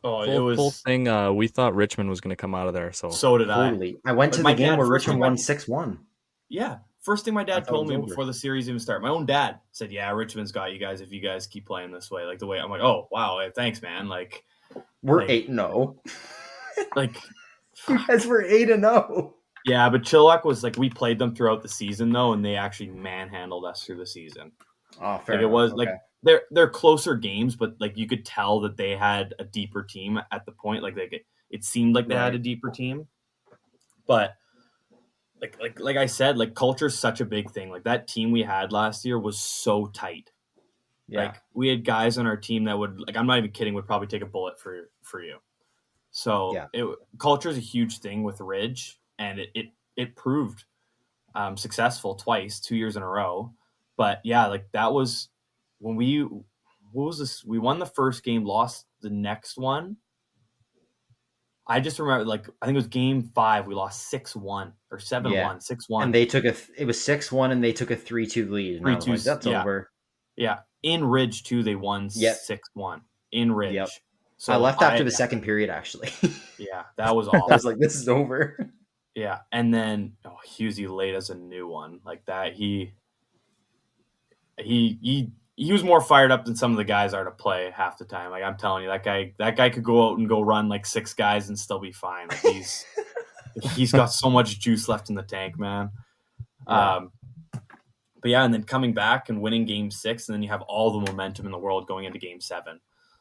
Oh, it was full thing. We thought Richmond was going to come out of there. So did totally. I went to the game where Richmond won 6-1. Yeah. First thing my dad told me before the series even started, my own dad said, yeah, Richmond's got you guys if you guys keep playing this way. Like the way I'm like, oh, wow, thanks, man. Like we're 8-0. Like you guys were 8-0. Yeah, but Chilliwack was like we played them throughout the season though, and they actually manhandled us through the season. Oh, fair. Like, it was like they're closer games, but like you could tell that they had a deeper team at the point. Like it seemed like they had a deeper team, but. Like I said, like culture is such a big thing. Like that team we had last year was so tight. Yeah. Like we had guys on our team that would, like, I'm not even kidding, would probably take a bullet for you. So culture is a huge thing with Ridge, and it proved successful twice, 2 years in a row. But yeah, like that was when what was this? We won the first game, lost the next one. I just remember, like, I think it was game 5. We lost 6-1 or 7-1, 6-1. And they took it was 6-1 and they took a 3-2 lead. 3-2. Like, that's over. Yeah. In Ridge, too, they won 6-1 in Ridge. Yep. So I left after the second period, actually. Yeah, that was awful. I was like, this is over. Yeah. And then Husey laid us a new one. Like that, he was more fired up than some of the guys are to play half the time. Like I'm telling you, that guy could go out and go run like 6 guys and still be fine. Like he's got so much juice left in the tank, man. Yeah. But yeah, and then coming back and winning game 6, and then you have all the momentum in the world going into game 7.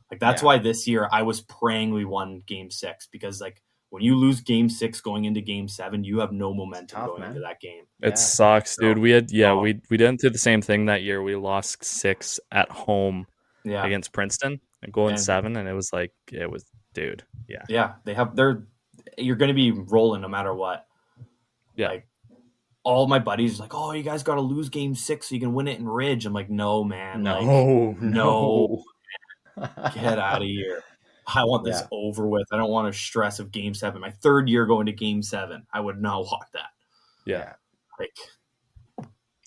Like that's why this year I was praying we won game 6, because like when you lose game 6 going into game 7, you have no momentum going into that game. It sucks, dude. We didn't do the same thing that year. We lost 6 at home against Princeton and going 7, and it was dude. Yeah. Yeah. You're going to be rolling no matter what. Yeah. Like all my buddies like, oh, you guys got to lose game 6 so you can win it in Ridge. I'm like, no, man. No. Get out of here. I want this over with. I don't want to stress of game 7. My 3rd year going to game 7. I would not want that. Yeah. Like,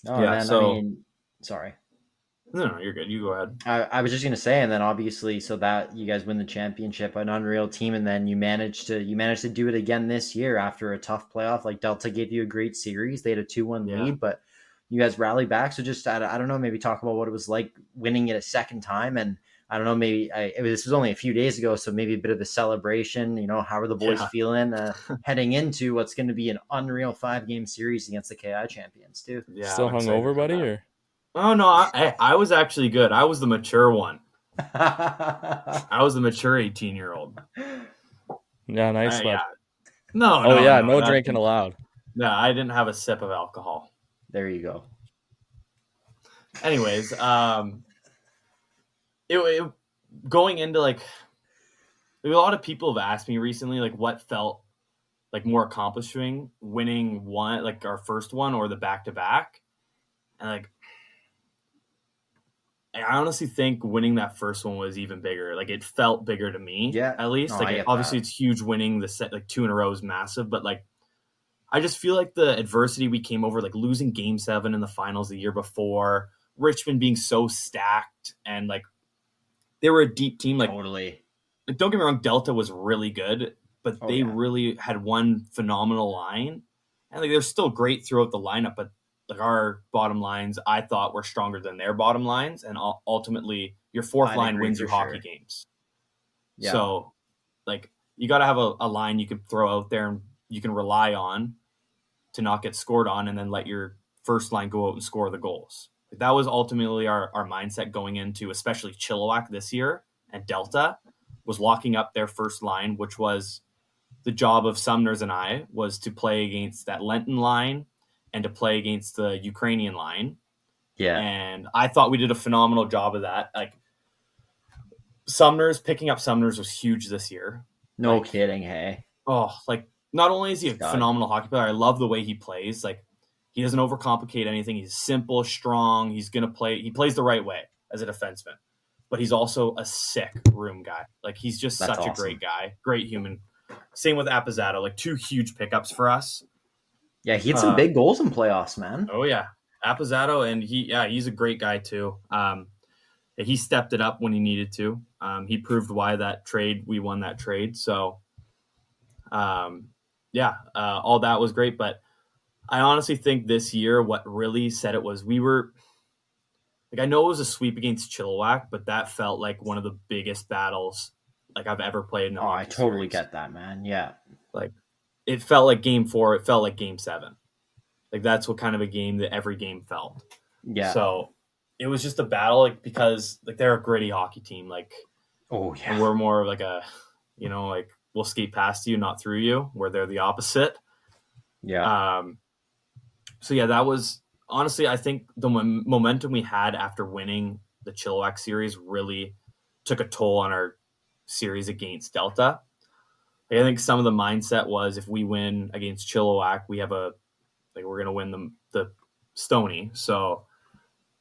man, so, I mean, sorry. No, you're good. You go ahead. I was just going to say, and then obviously, so that you guys win the championship, an unreal team, and then you managed to do it again this year after a tough playoff. Like Delta gave you a great series. They had a 2-1 lead, but you guys rallied back. So just, I don't know, maybe talk about what it was like winning it a second time, and I don't know, maybe this was only a few days ago, so maybe a bit of a celebration. How are the boys feeling heading into what's going to be an unreal 5-game series against the KI champions too? Yeah, Still I'm excited hungover, for buddy? that. Or Oh no, I was actually good. I was the mature one. I was the mature 18-year-old. yeah, nice. Yeah. No. No drinking allowed. No, I didn't have a sip of alcohol. There you go. Anyways, it going into like a lot of people have asked me recently, like what felt like more accomplishing, winning one, like our first one or the back-to-back. And like, I honestly think winning that first one was even bigger. Like it felt bigger to me, at least. No, like obviously it's huge winning the set, like 2 in a row is massive, but like, I just feel like the adversity we came over, like losing Game 7 in the finals the year before, Richmond being so stacked, and like they were a deep team. Like, totally. Like, don't get me wrong, Delta was really good, but they really had one phenomenal line, and like they're still great throughout the lineup. But like our bottom lines, I thought were stronger than their bottom lines, and ultimately your fourth line wins you hockey games. Yeah. So, like you got to have a line you can throw out there and you can rely on to not get scored on, and then let your first line go out and score the goals. Like, that was ultimately our mindset going into especially Chilliwack this year, and Delta was locking up their first line, which was the job of Sumners and I, was to play against that Lenton line and to play against the Ukrainian line. Yeah. And I thought we did a phenomenal job of that. Like picking up Sumners was huge this year. No kidding, hey. Oh, like not only is he a phenomenal hockey player, I love the way he plays. Like he doesn't overcomplicate anything. He's simple, strong. He plays the right way as a defenseman. But he's also a sick room guy. Like he's just such a great guy, great human. Same with Appizato, like 2 huge pickups for us. Yeah, he had some big goals in playoffs, man. Oh yeah, Appizato, and he's a great guy too. He stepped it up when he needed to. He proved why we won that trade. So, all that was great. But I honestly think this year, what really said it was we were. Like I know it was a sweep against Chilliwack, but that felt like one of the biggest battles like I've ever played in a hockey I totally series. get that, man. Yeah. Like it felt like Game 4, it felt like Game 7. Like that's what kind of a game that every game felt. Yeah. So it was just a battle, like because like they're a gritty hockey team. Like and we're more like a like we'll skate past you, not through you, where they're the opposite. Yeah. So yeah, that was honestly, I think the momentum we had after winning the Chilliwack series really took a toll on our series against Delta. Like, I think some of the mindset was if we win against Chilliwack, we have we're going to win the Stony. So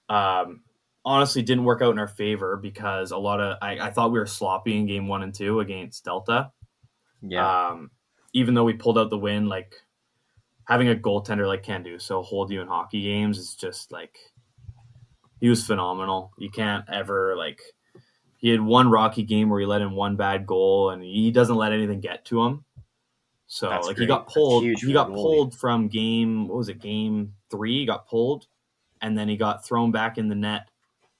honestly, didn't work out in our favor because I thought we were sloppy in game 1 and 2 against Delta. Yeah. Even though we pulled out the win, like having a goaltender like Canduso hold you in hockey games is just like, he was phenomenal. You can't ever he had one rocky game where he let in one bad goal and he doesn't let anything get to him. So That's he great. got pulled. He got pulled from game 3. He got pulled and then he got thrown back in the net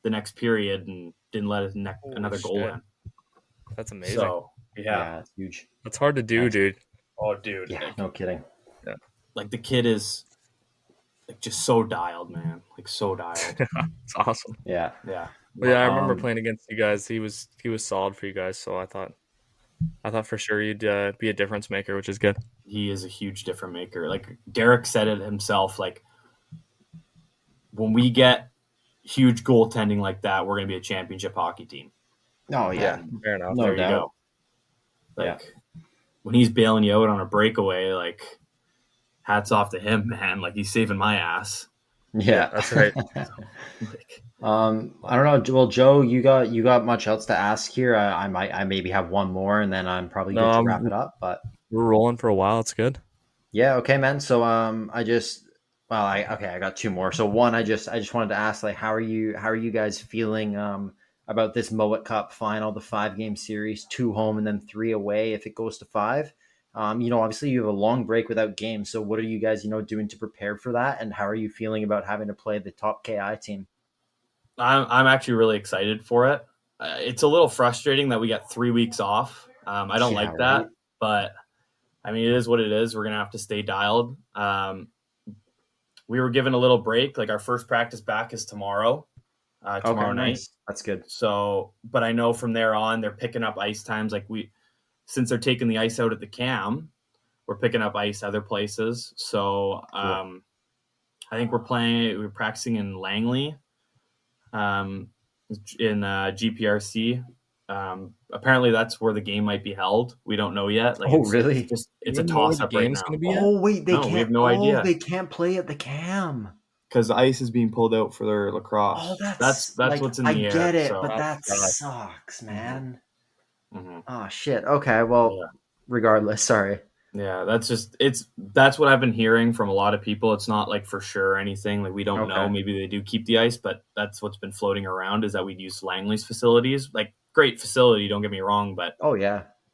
the next period and didn't let another goal in. That's amazing. So yeah, it's huge. That's hard to do, dude. Oh, dude. Yeah, no kidding. Yeah. Like the kid is like just so dialed, man. Like so dialed. It's awesome. Yeah. Yeah. Well, yeah, I remember playing against you guys. He was solid for you guys, so I thought for sure you'd be a difference maker, which is good. He is a huge difference maker. Like Derek said it himself, like when we get huge goaltending like that, we're going to be a championship hockey team. Oh yeah, fair enough. No there doubt. You go. Like when he's bailing you out on a breakaway, like hats off to him, man. Like he's saving my ass. Yeah, that's right. I don't know. Well, Joe, you got much else to ask here? I maybe have one more, and then I'm probably good to wrap it up. But we're rolling for a while. It's good. Yeah. Okay, man. So I got 2 more. So one, I just wanted to ask, like, how are you guys feeling about this Moet Cup final, the 5-game series, 2 home and then 3 away if it goes to 5? Obviously you have a long break without games. So what are you guys, doing to prepare for that? And how are you feeling about having to play the top KI team? I'm actually really excited for it. it's a little frustrating that we got 3 weeks off. I don't like that, right? but I mean, it is what it is. We're going to have to stay dialed. We were given a little break. Like our first practice back is tomorrow night. Nice. That's good. So, but I know from there on, they're picking up ice times. Like since they're taking the ice out at the CAM, we're picking up ice other places. So, cool. I think we're practicing in Langley, in GPRC. Apparently that's where the game might be held. We don't know yet. Like, really? It's a toss up right now. Oh wait, we have no idea. They can't play at the CAM because the ice is being pulled out for their lacrosse. Oh, that's like, what's in the air. I get it, so. but that sucks, man. Mm-hmm. Oh shit. Okay, well, regardless, sorry. Yeah, that's what I've been hearing from a lot of people. It's not like for sure or anything. Like we don't know. Maybe they do keep the ice, but that's what's been floating around is that we'd use Langley's facilities. Like great facility, don't get me wrong, but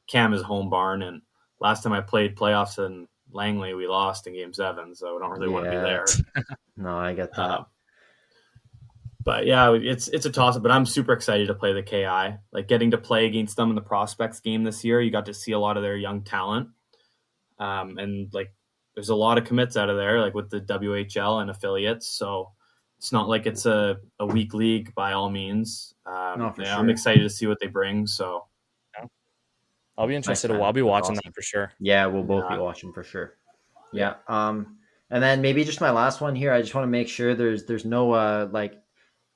CAM is home barn, and last time I played playoffs in Langley, we lost in Game 7, so I don't really want to be there. No, I get that. But yeah, it's a toss-up, but I'm super excited to play the KI. Like getting to play against them in the prospects game this year, you got to see a lot of their young talent. And like there's a lot of commits out of there, like with the WHL and affiliates. So it's not like it's a weak league by all means. Sure. I'm excited to see what they bring. So I'll be interested. I'll be watching that for sure. Yeah, we'll both be watching for sure. Yeah. And then maybe just my last one here. I just want to make sure there's no like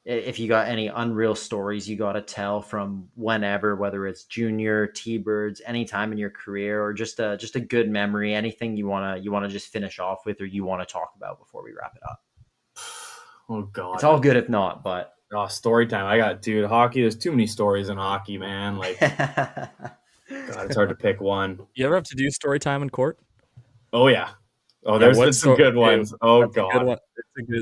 if you got any unreal stories you got to tell from whenever, whether it's junior, T-Birds, any time in your career, or just a good memory, anything you want to just finish off with, or you want to talk about before we wrap it up. Oh God. It's all good if not, but story time. Hockey. There's too many stories in hockey, man. Like, God, it's hard to pick one. You ever have to do story time in court? Oh yeah. Oh, there's been some good ones. Oh God.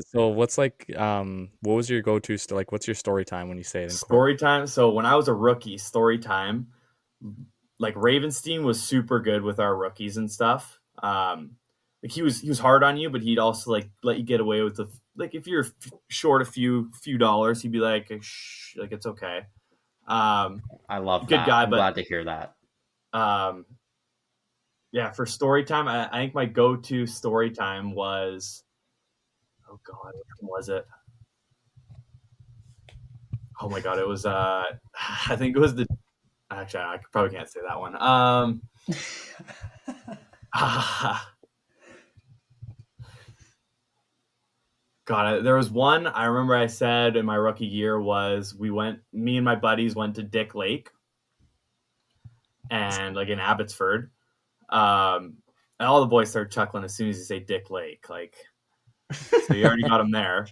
So what's like, what was your go-to? Like, what's your story time when you say it in court? Story time. So when I was a rookie, story time, like Ravenstein was super good with our rookies and stuff. Like he was hard on you, but he'd also like let you get away with like if you're short a few dollars, he'd be like, shh, like it's okay. I love good that. guy, I'm but glad to hear that. Yeah, for story time, I think my go-to story time was, oh God, which one was it? Oh my God, it was I think it was actually I probably can't say that one. God, there was one I remember I said in my rookie year was me and my buddies went to Dick Lake and like in Abbotsford. And all the boys started chuckling as soon as you say Dick Lake, like, so you already got them there.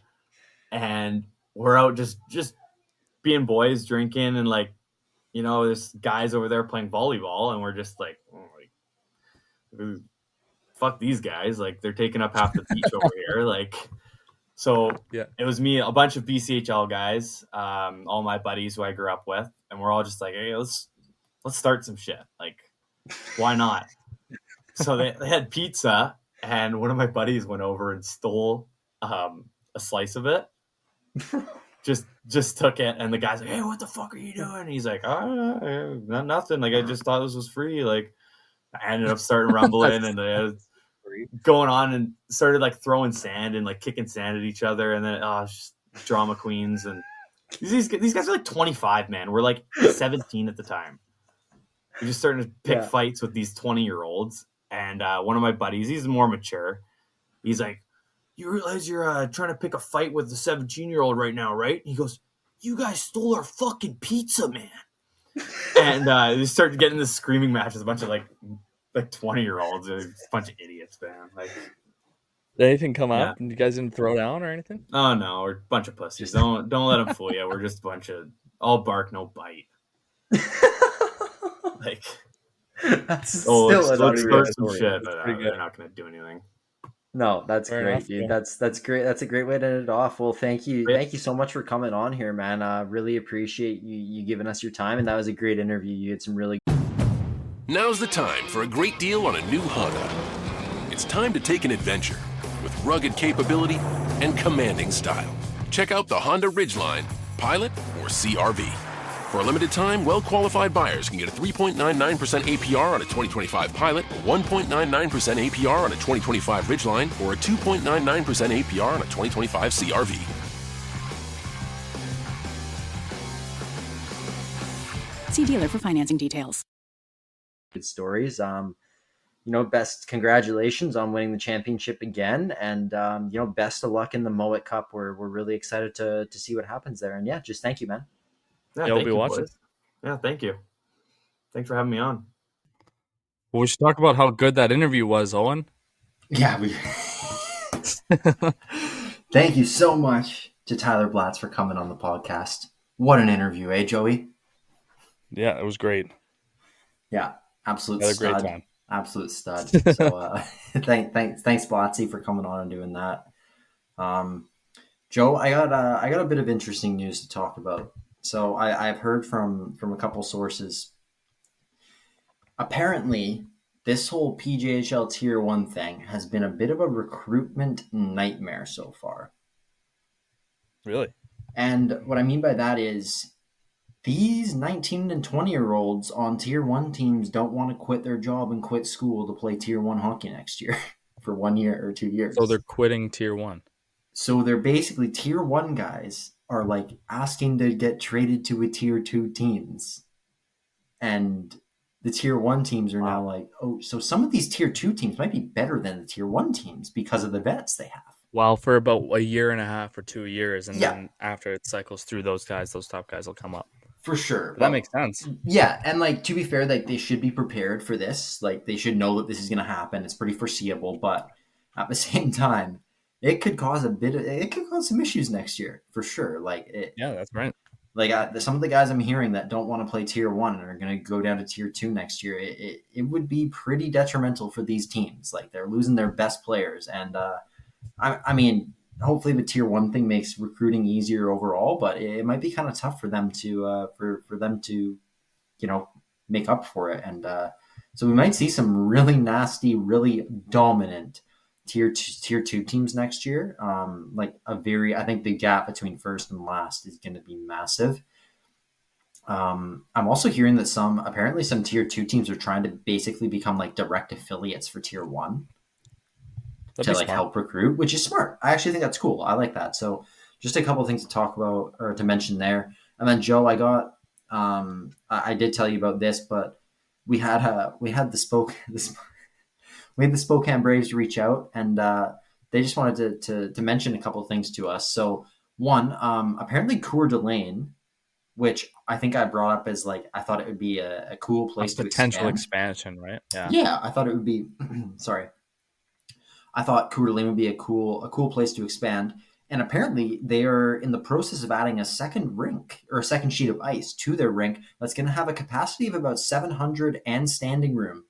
And we're out just being boys, drinking, and like, you know, there's guys over there playing volleyball, and we're just like, fuck these guys, like they're taking up half the beach over here, like. So It was me, a bunch of BCHL guys, all my buddies who I grew up with, and we're all just like, hey, let's start some shit, like, why not? So they had pizza, and one of my buddies went over and stole a slice of it. Just took it, and the guy's like, "Hey, what the fuck are you doing?" And he's like, nothing. Like I just thought this was free." Like I ended up starting rumbling and going on and started like throwing sand and like kicking sand at each other, and then just drama queens. And these guys are like 25, man. We're like 17 at the time. We're just starting to pick fights with these 20-year-olds. And one of my buddies, he's more mature. He's like, "You realize you're trying to pick a fight with the 17-year-old right now, right?" And he goes, "You guys stole our fucking pizza, man." And they started getting this screaming match with a bunch of like 20-year-olds, a bunch of idiots, man. Like, did anything come up? And you guys didn't throw down or anything? Oh no, we're a bunch of pussies. Don't let them fool you. We're just a bunch of all bark, no bite. Like. That's still let's start some shit, but they're not going to do anything. No, that's great, enough, dude. Yeah. That's great. That's a great way to end it off. Well, thank you so much for coming on here, man. Really appreciate you giving us your time, and that was a great interview. You had some really. Now's the time for a great deal on a new Honda. It's time to take an adventure with rugged capability and commanding style. Check out the Honda Ridgeline, Pilot, or CR-V. For a limited time, well-qualified buyers can get a 3.99% APR on a 2025 Pilot, 1.99% APR on a 2025 Ridgeline, or a 2.99% APR on a 2025 CRV. See dealer for financing details. Good stories. Best congratulations on winning the championship again, and best of luck in the Moet Cup. We're really excited to see what happens there, and just thank you, man. Yeah, We'll thank be you, watching. boys. Yeah, thank you. Thanks for having me on. Well, we should talk about how good that interview was, Owen. Yeah, thank you so much to Tyler Blatz for coming on the podcast. What an interview, eh, Joey? Yeah, it was great. Yeah, absolute Had a stud. great time. Absolute stud. So thanks Blatzy for coming on and doing that. Joe, I got a bit of interesting news to talk about. So I've heard from a couple sources. Apparently, this whole PJHL Tier 1 thing has been a bit of a recruitment nightmare so far. Really? And what I mean by that is these 19 and 20-year-olds on Tier 1 teams don't want to quit their job and quit school to play Tier 1 hockey next year for 1 year or 2 years. So they're quitting Tier 1. So they're basically Tier 1 guys are like asking to get traded to a Tier 2 teams. And the Tier 1 teams are now like, oh, so some of these Tier 2 teams might be better than the Tier 1 teams because of the vets they have. Well, for about a year and a half or 2 years, and Yeah. then after it cycles through those guys, those top guys will come up. For sure. That makes sense. Yeah, and like to be fair, like they should be prepared for this. Like they should know that this is going to happen. It's pretty foreseeable, but at the same time, it could cause some issues next year for sure. Yeah, that's right. Like some of the guys I'm hearing that don't want to play Tier 1 and are going to go down to Tier 2 next year, it would be pretty detrimental for these teams. Like they're losing their best players, and I mean, hopefully the Tier 1 thing makes recruiting easier overall, but it might be kind of tough for them to for them to make up for it, and so we might see some really nasty, really dominant Tier 2 teams next year. I think the gap between first and last is going to be massive. I'm also hearing that some Tier 2 teams are trying to basically become like direct affiliates for Tier 1 to like help recruit, which is smart. I actually think that's cool. I like that. So just a couple of things to talk about or to mention there. And then Joe, I did tell you about this, but we had the Spokane Braves reach out, and they just wanted to mention a couple of things to us. So one, apparently Coeur d'Alene, which I think I brought up as like, I thought it would be a cool place to potential expand. expansion, right? Yeah. Yeah, I thought it would be, sorry. I thought Coeur d'Alene would be a cool place to expand. And apparently they are in the process of adding a second rink or a second sheet of ice to their rink that's going to have a capacity of about 700 and standing room.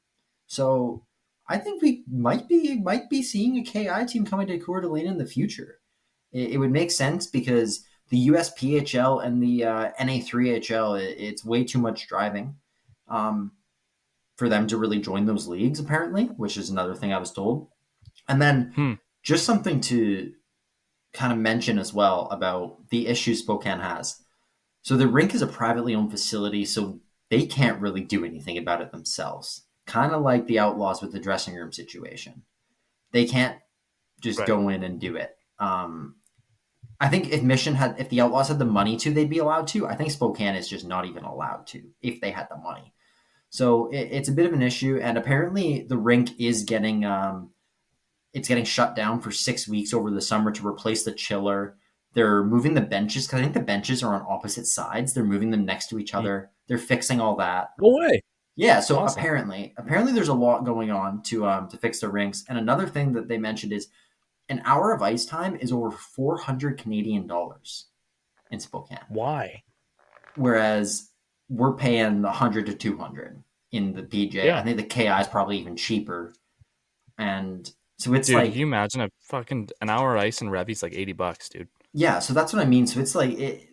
So I think we might be seeing a KI team coming to Coeur d'Alene in the future. It would make sense because the USPHL and the NA3HL, it's way too much driving for them to really join those leagues, apparently, which is another thing I was told. And then just something to kind of mention as well about the issues Spokane has. So the rink is a privately owned facility, so they can't really do anything about it themselves. Kind of like the Outlaws with the dressing room situation. They can't just go in and do it. I think if the Outlaws had the money to, they'd be allowed to. I think Spokane is just not even allowed to if they had the money. So it's a bit of an issue, and apparently the rink is getting shut down for 6 weeks over the summer to replace the chiller. They're moving the benches because I think the benches are on opposite sides. They're moving them next to each other. They're fixing all that. No way. Yeah, so awesome. apparently there's a lot going on to fix the rinks. And another thing that they mentioned is an hour of ice time is over 400 Canadian dollars in Spokane. Why? Whereas we're paying 100 to 200 in the PJ. Yeah. I think the KI is probably even cheaper. And so it's Can you imagine an hour of ice in Revy's like $80, dude? Yeah, so that's what I mean. So it's like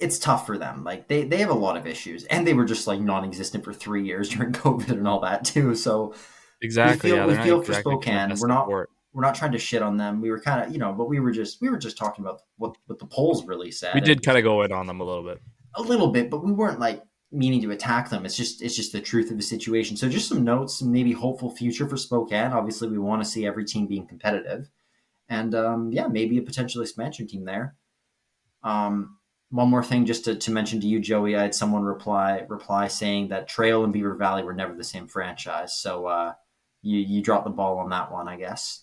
it's tough for them. Like they have a lot of issues, and they were just like non-existent for 3 years during COVID and all that too. So exactly, we feel for Spokane. We're not trying to shit on them. We were kind of but we were just talking about what the polls really said. We did kind of go in on them a little bit. A little bit, but we weren't like meaning to attack them. It's just the truth of the situation. So just some notes, some maybe hopeful future for Spokane. Obviously, we want to see every team being competitive, and maybe a potential expansion team there. One more thing, just to mention to you, Joey, I had someone reply saying that Trail and Beaver Valley were never the same franchise. So you dropped the ball on that one, I guess.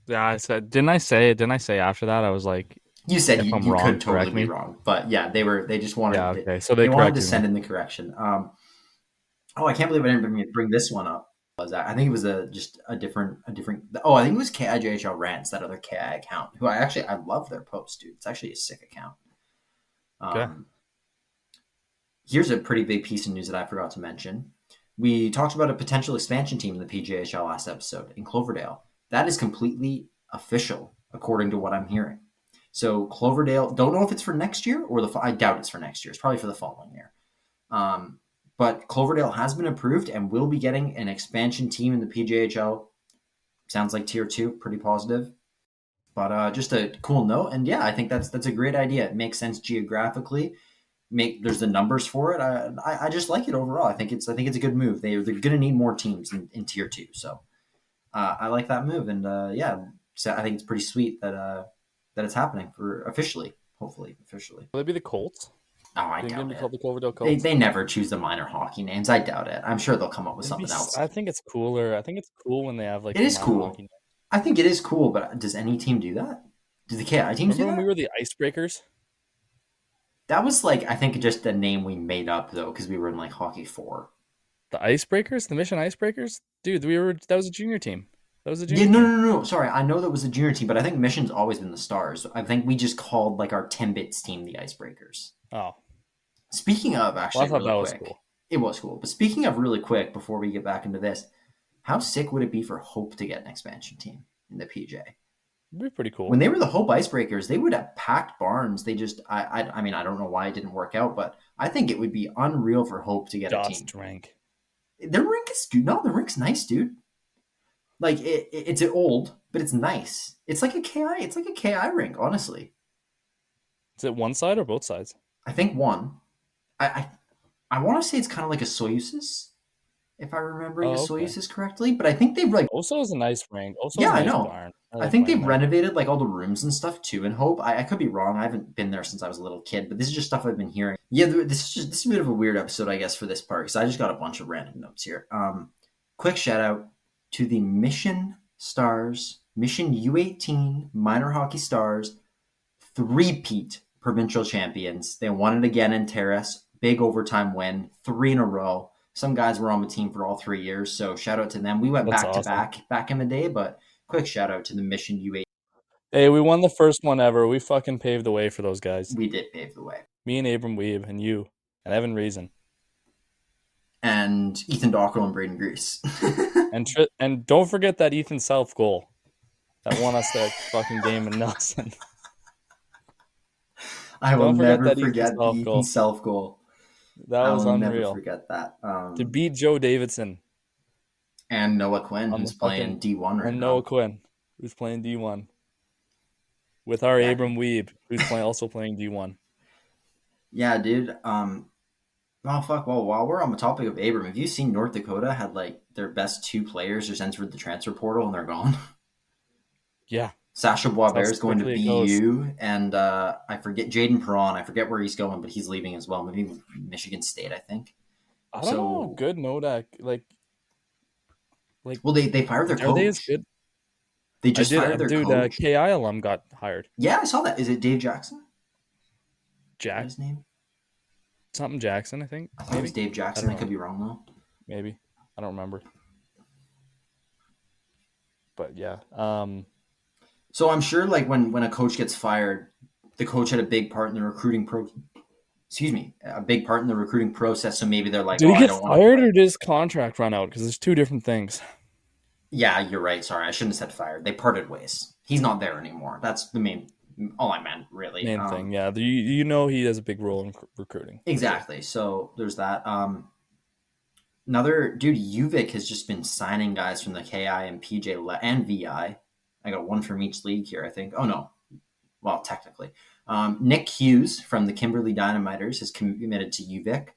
Yeah, I said, didn't I say after that? I was like, you said if you I'm wrong, could totally correct be me. wrong, but yeah, they just wanted. Yeah, okay. So they wanted to corrected me. send in the correction. I can't believe I didn't bring this one up. I think it was just a different. Oh, I think it was KIJHL Rants, that other KI account. Who I love their post, dude. It's actually a sick account. Okay. Here's a pretty big piece of news that I forgot to mention. We talked about a potential expansion team in the PJHL last episode in Cloverdale. That is completely official, according to what I'm hearing. So Cloverdale, don't know if it's for next year or I doubt it's for next year. It's probably for the following year. But Cloverdale has been approved and will be getting an expansion team in the PJHL. Sounds like Tier 2, pretty positive. But just a cool note. And yeah, I think that's a great idea. It makes sense geographically. There's the numbers for it. I just like it overall. I think it's a good move. They're going to need more teams in Tier 2. So I like that move. And so I think it's pretty sweet that it's happening hopefully officially. Will it be the Colts? Oh, I doubt it. The Cloverdale Colts? They never choose the minor hockey names. I doubt it. I'm sure they'll come up with something else. I think it's cooler. I think it's cool when they have like. It is cool. I think it is cool, but does any team do that? Do the KI teams do that? When we were the Icebreakers? That was I think just a name we made up though, because we were in Hockey 4. The Icebreakers, the Mission Icebreakers, dude. That was a junior team. That was a junior. Yeah, no. Sorry, I know that was a junior team, but I think Mission's always been the Stars. I think we just called our Timbits team the Icebreakers. Oh. Speaking of, actually, I thought that really was quick, cool. It was cool. But speaking of really quick, before we get back into this, how sick would it be for Hope to get an expansion team in the PJ? It'd be pretty cool. When they were the Hope Icebreakers, they would have packed barns. They just, I mean, I don't know why it didn't work out, but I think it would be unreal for Hope to get a team. Rank. The rink's nice, dude. It's old, but it's nice. It's like a KI. It's like a KI rink, honestly. Is it one side or both sides? I think one. I want to say it's kind of like a Soyuz's, if I remember Soyuz's correctly. But I think they've Oso is a nice rink. I know. Barn. I think they've renovated all the rooms and stuff too. And Hope, I could be wrong. I haven't been there since I was a little kid, but this is just stuff I've been hearing. Yeah, this is a bit of a weird episode, I guess, for this part because I just got a bunch of random notes here. Quick shout out to the Mission Stars, Mission U18 Minor Hockey Stars, three-peat provincial champions. They won it again in Terrace. Big overtime win, 3 in a row. Some guys were on the team for all 3 years, so shout out to them. We went back to back in the day, but quick shout out to the Mission U18. Hey, we won the first one ever. We fucking paved the way for those guys. We did pave the way. Me and Abram Weeb and you and Evan Reason. And Ethan Dockrell and Braden Grease. and don't forget that Ethan Self goal that won us that fucking game in Nelson. I will never forget the Ethan Self goal. That was unreal. Never forget that. To beat Joe Davidson. And Noah Quinn, who's playing D1 right now. And Noah Quinn, who's playing D1. With our Abram Weeb, who's also playing D1. Yeah, dude. Oh, fuck. Well, while we're on the topic of Abram, have you seen North Dakota had their best 2 players just entered the transfer portal and they're gone? Yeah. Sasha Boisvert is going to BU, and I forget Jaden Perron. I forget where he's going, but he's leaving as well. Maybe Michigan State, I think. I don't know. Good Nodak. Well, they fired their coach. Are they as good? They just fired their coach. KI alum got hired. Yeah, I saw that. Is it Dave Jackson? His name? Something Jackson, I think. I thought it was Dave Jackson. I could be wrong, though. Maybe. I don't remember. But, yeah. So I'm sure when a coach gets fired, the coach had a big part in the recruiting a big part in the recruiting process. So maybe they're like, did he get fired or did his contract run out? Because there's 2 different things. Yeah, you're right. Sorry, I shouldn't have said fired. They parted ways. He's not there anymore. That's all I meant, really. Main thing, yeah. He has a big role in recruiting. Exactly. So there's that. Another dude, UVic has just been signing guys from the KI and PJ and VI. I got one from each league here, I think. Oh, no. Well, technically. Nick Hughes from the Kimberley Dynamiters has committed to UVic.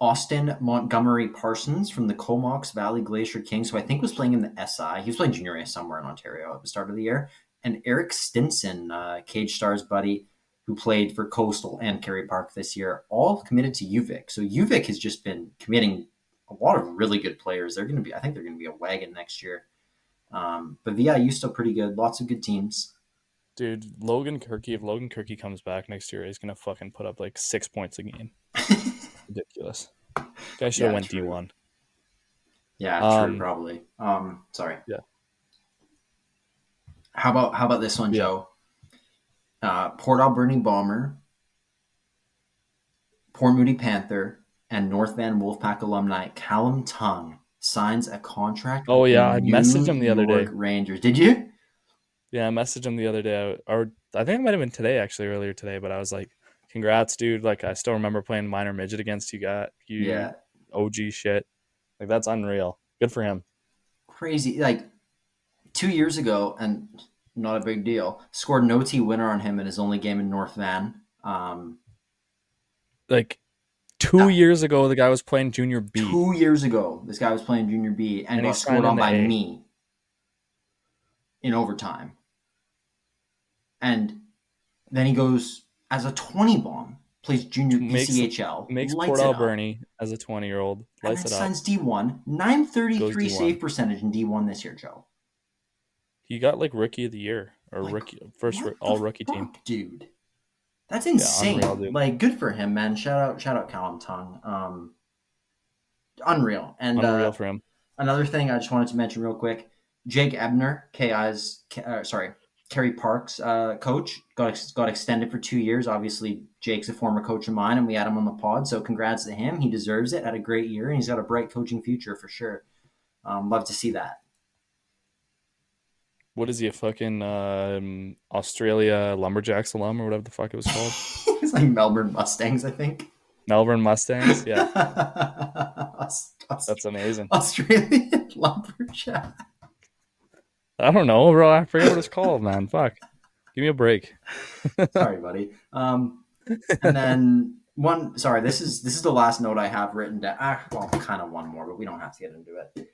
Austin Montgomery Parsons from the Comox Valley Glacier Kings, who I think was playing in the SI. He was playing junior A somewhere in Ontario at the start of the year. And Eric Stinson, Cage Stars buddy, who played for Coastal and Kerry Park this year, all committed to UVic. So UVic has just been committing a lot of really good players. I think they're going to be a wagon next year. But VIU still pretty good. Lots of good teams. Dude, if Logan Kirky comes back next year, he's going to fucking put up like 6 points a game. Ridiculous. Guy should have went true. D1. Yeah, true, probably. Sorry. Yeah. How about this one, Joe? Port Alberni Bomber, Port Moody Panther, and North Van Wolfpack alumni Callum Tung signs a contract. Oh with yeah, I the messaged him the other New day. York Rangers. Did you? Yeah, I messaged him the other day, or I think it might have been today, actually, earlier today. But I was like, "Congrats, dude! Like, I still remember playing minor midget against you. Yeah. OG shit. Like, that's unreal. Good for him. Crazy. Like 2 years ago, and not a big deal. Scored an OT winner on him in his only game in North Van. Like 2 years ago, the guy was playing junior B. 2 years ago, this guy was playing junior B and got he scored signed on in the by A. me in overtime. And then he goes as a 20 bomb, plays junior BCHL, Makes lights Port it up, Alberni as a 20-year-old. and Lights then it up. signs D1. 933 Goes D1. save percentage in D1 this year, Joe. He got like rookie of the year or first all rookie team. Dude. That's insane. unreal, dude. Like, good for him, man. Shout out Callum Tung. Unreal. And Unreal for him. another thing I just wanted to mention real quick: Jake Ebner, Kerry Park's coach, got extended for 2 years. Obviously, Jake's a former coach of mine, and we had him on the pod. So congrats to him. He deserves it. Had a great year, and he's got a bright coaching future for sure. Love to see that. What is he, a fucking Australia Lumberjacks alum or whatever the fuck it was called? It's like Melbourne Mustangs, I think. Melbourne Mustangs? Yeah. That's amazing. Australian Lumberjack. I don't know, bro. I forget what it's called, man. Fuck. Give me a break. Sorry, buddy. And then this is the last note I have written down. Well, kind of one more, but we don't have to get into it.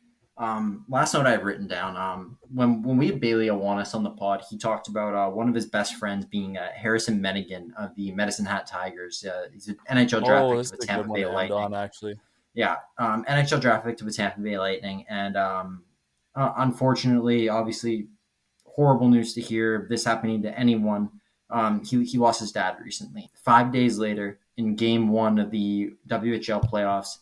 Last note I have written down, when we had Bailey Awanis on the pod, he talked about one of his best friends being Harrison Menigan of the Medicine Hat Tigers. He's an NHL draft pick of the Tampa Bay Lightning. Actually. Yeah, NHL draft pick of the Tampa Bay Lightning. And unfortunately, obviously, horrible news to hear this happening to anyone. He lost his dad recently. 5 days later, in Game 1 of the WHL playoffs,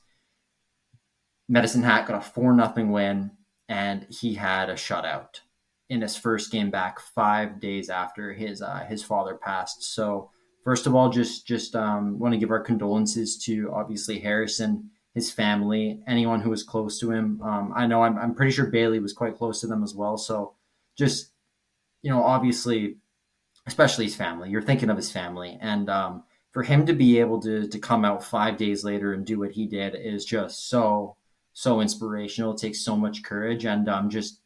Medicine Hat got a 4-0 win, and he had a shutout in his first game back 5 days after his father passed. So first of all, just want to give our condolences to obviously Harrison, his family, anyone who was close to him. I know I'm pretty sure Bailey was quite close to them as well. So just, obviously, especially his family, you're thinking of his family. And for him to be able to come out 5 days later and do what he did is just so inspirational. It takes so much courage, and just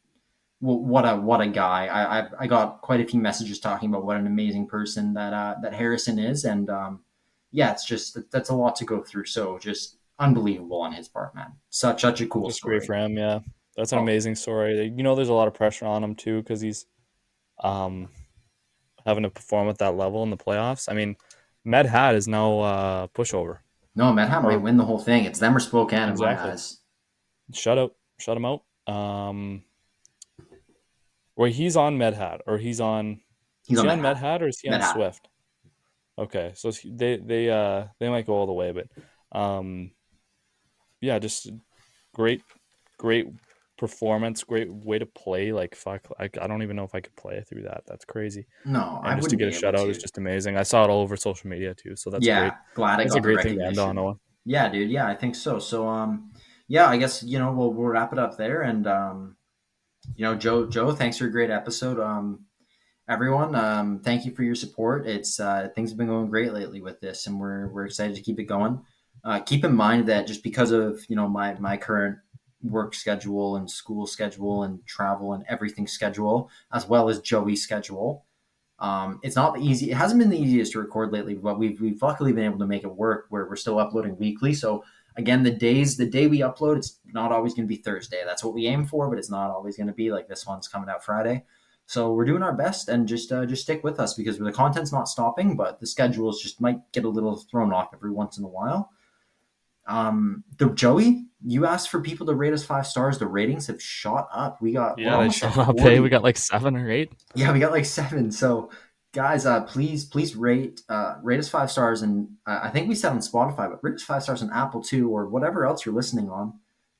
what a guy. I got quite a few messages talking about what an amazing person that Harrison is, and it's just that's a lot to go through. So just unbelievable on his part, man. Such a cool story. Great for him, yeah. That's an amazing story. There's a lot of pressure on him too because he's having to perform at that level in the playoffs. I mean, Med Hat is now pushover. No, Med Hat might win the whole thing. It's them or Spokane in my eyes. Shut him out. Wait, he's on Med Hat, or he's on Med Hat, or is he on Swift? Okay, so they might go all the way, but just great performance, great way to play. Like fuck, I don't even know if I could play through that. That's crazy. No, and just to get a shutout is just amazing. I saw it all over social media too, so that's great. Glad I got a great thing to end on, Owen. Yeah, dude. Yeah, I think so. So I guess we'll wrap it up there, and Joe, thanks for a great episode. Everyone, thank you for your support. It's things have been going great lately with this, and we're excited to keep it going. Keep in mind that just because of my current work schedule and school schedule and travel and everything schedule, as well as Joey's schedule, It's not the easy. It hasn't been the easiest to record lately, but we've luckily been able to make it work where we're still uploading weekly. So again, the day we upload, it's not always going to be Thursday. That's what we aim for, but it's not always going to be like this one's coming out Friday. So we're doing our best, and just stick with us because the content's not stopping, but the schedules just might get a little thrown off every once in a while. Joey, you asked for people to rate us 5 stars. The ratings have shot up. We got they shot up. Hey, we got like 7 or 8. Yeah, we got like 7. So guys, please rate us 5 stars, and I think we said on Spotify, but rate us 5 stars on Apple too, or whatever else you're listening on.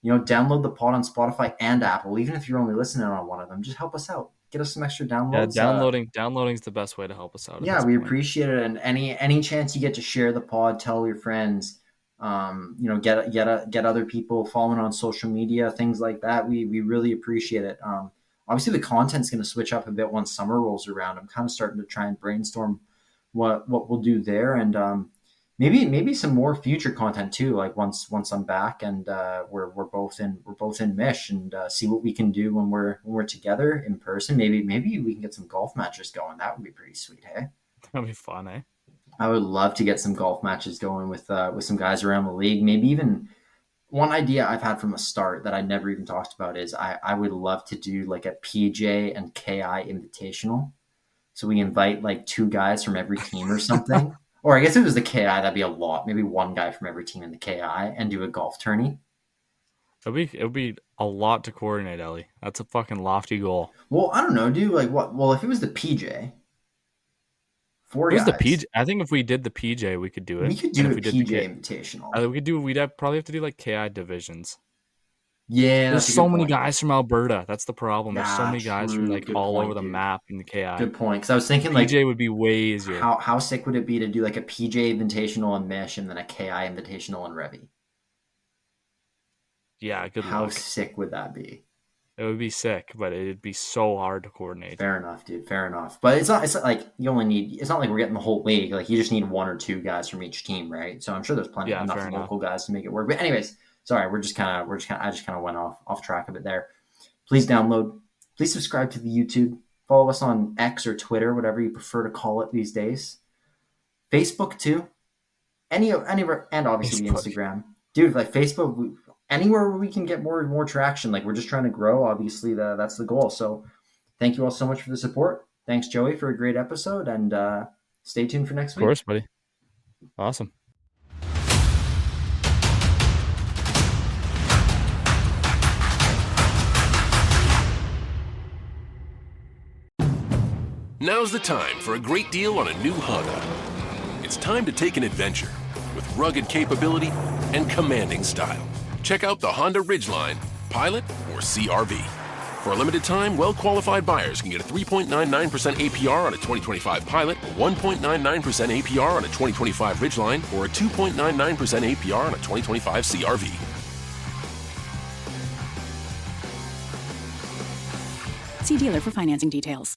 Download the pod on Spotify and Apple, even if you're only listening on one of them. Just help us out. Get us some extra downloads. Yeah, downloading is the best way to help us out. Yeah, we appreciate it, and any chance you get to share the pod, tell your friends. Get other people following on social media, things like that. We really appreciate it. Obviously the content's going to switch up a bit once summer rolls around. I'm kind of starting to try and brainstorm what we'll do there, and maybe some more future content too. Like once I'm back and we're both in Mish, and see what we can do when we're together in person. Maybe we can get some golf matches going. That would be pretty sweet, hey? That'd be fun, eh? I would love to get some golf matches going with some guys around the league. Maybe even one idea I've had from the start that I never even talked about is I would love to do like a PJ and KI invitational. So we invite like 2 guys from every team or something. Or I guess if it was the KI, that'd be a lot. Maybe 1 guy from every team in the KI and do a golf tourney. It would be a lot to coordinate, Ellie. That's a fucking lofty goal. Well, I don't know, dude. Like what? Well, if it was the PJ. 4 guys. The PJ. I think if we did the PJ, we could do it. We could do a PJ invitational. We'd probably have to do like KI divisions. Yeah, there's so many guys from Alberta. That's the problem. There's so many guys from like all over the map in the KI. Good point. Because I was thinking PJ would be way easier. How sick would it be to do like a PJ invitational in Mish and then a KI invitational in Revy? Yeah, good luck. How sick would that be? It would be sick, but it'd be so hard to coordinate. Fair enough, dude. Fair enough. But it's not like you only need. It's not like we're getting the whole league. Like you just need 1 or 2 guys from each team, right? So I'm sure there's plenty of enough local guys to make it work. But anyways, sorry, I just kind of went off track of it there. Please download. Please subscribe to the YouTube. Follow us on X or Twitter, whatever you prefer to call it these days. Facebook too. And obviously the Instagram, dude. Like Facebook. Anywhere where we can get more traction, like we're just trying to grow. Obviously, that's the goal. So, thank you all so much for the support. Thanks, Joey, for a great episode, and stay tuned for next week. Of course, buddy. Awesome. Now's the time for a great deal on a new Honda. It's time to take an adventure with rugged capability and commanding style. Check out the Honda Ridgeline, Pilot, or CRV. For a limited time, well-qualified buyers can get a 3.99% APR on a 2025 Pilot, 1.99% APR on a 2025 Ridgeline, or a 2.99% APR on a 2025 CRV. See dealer for financing details.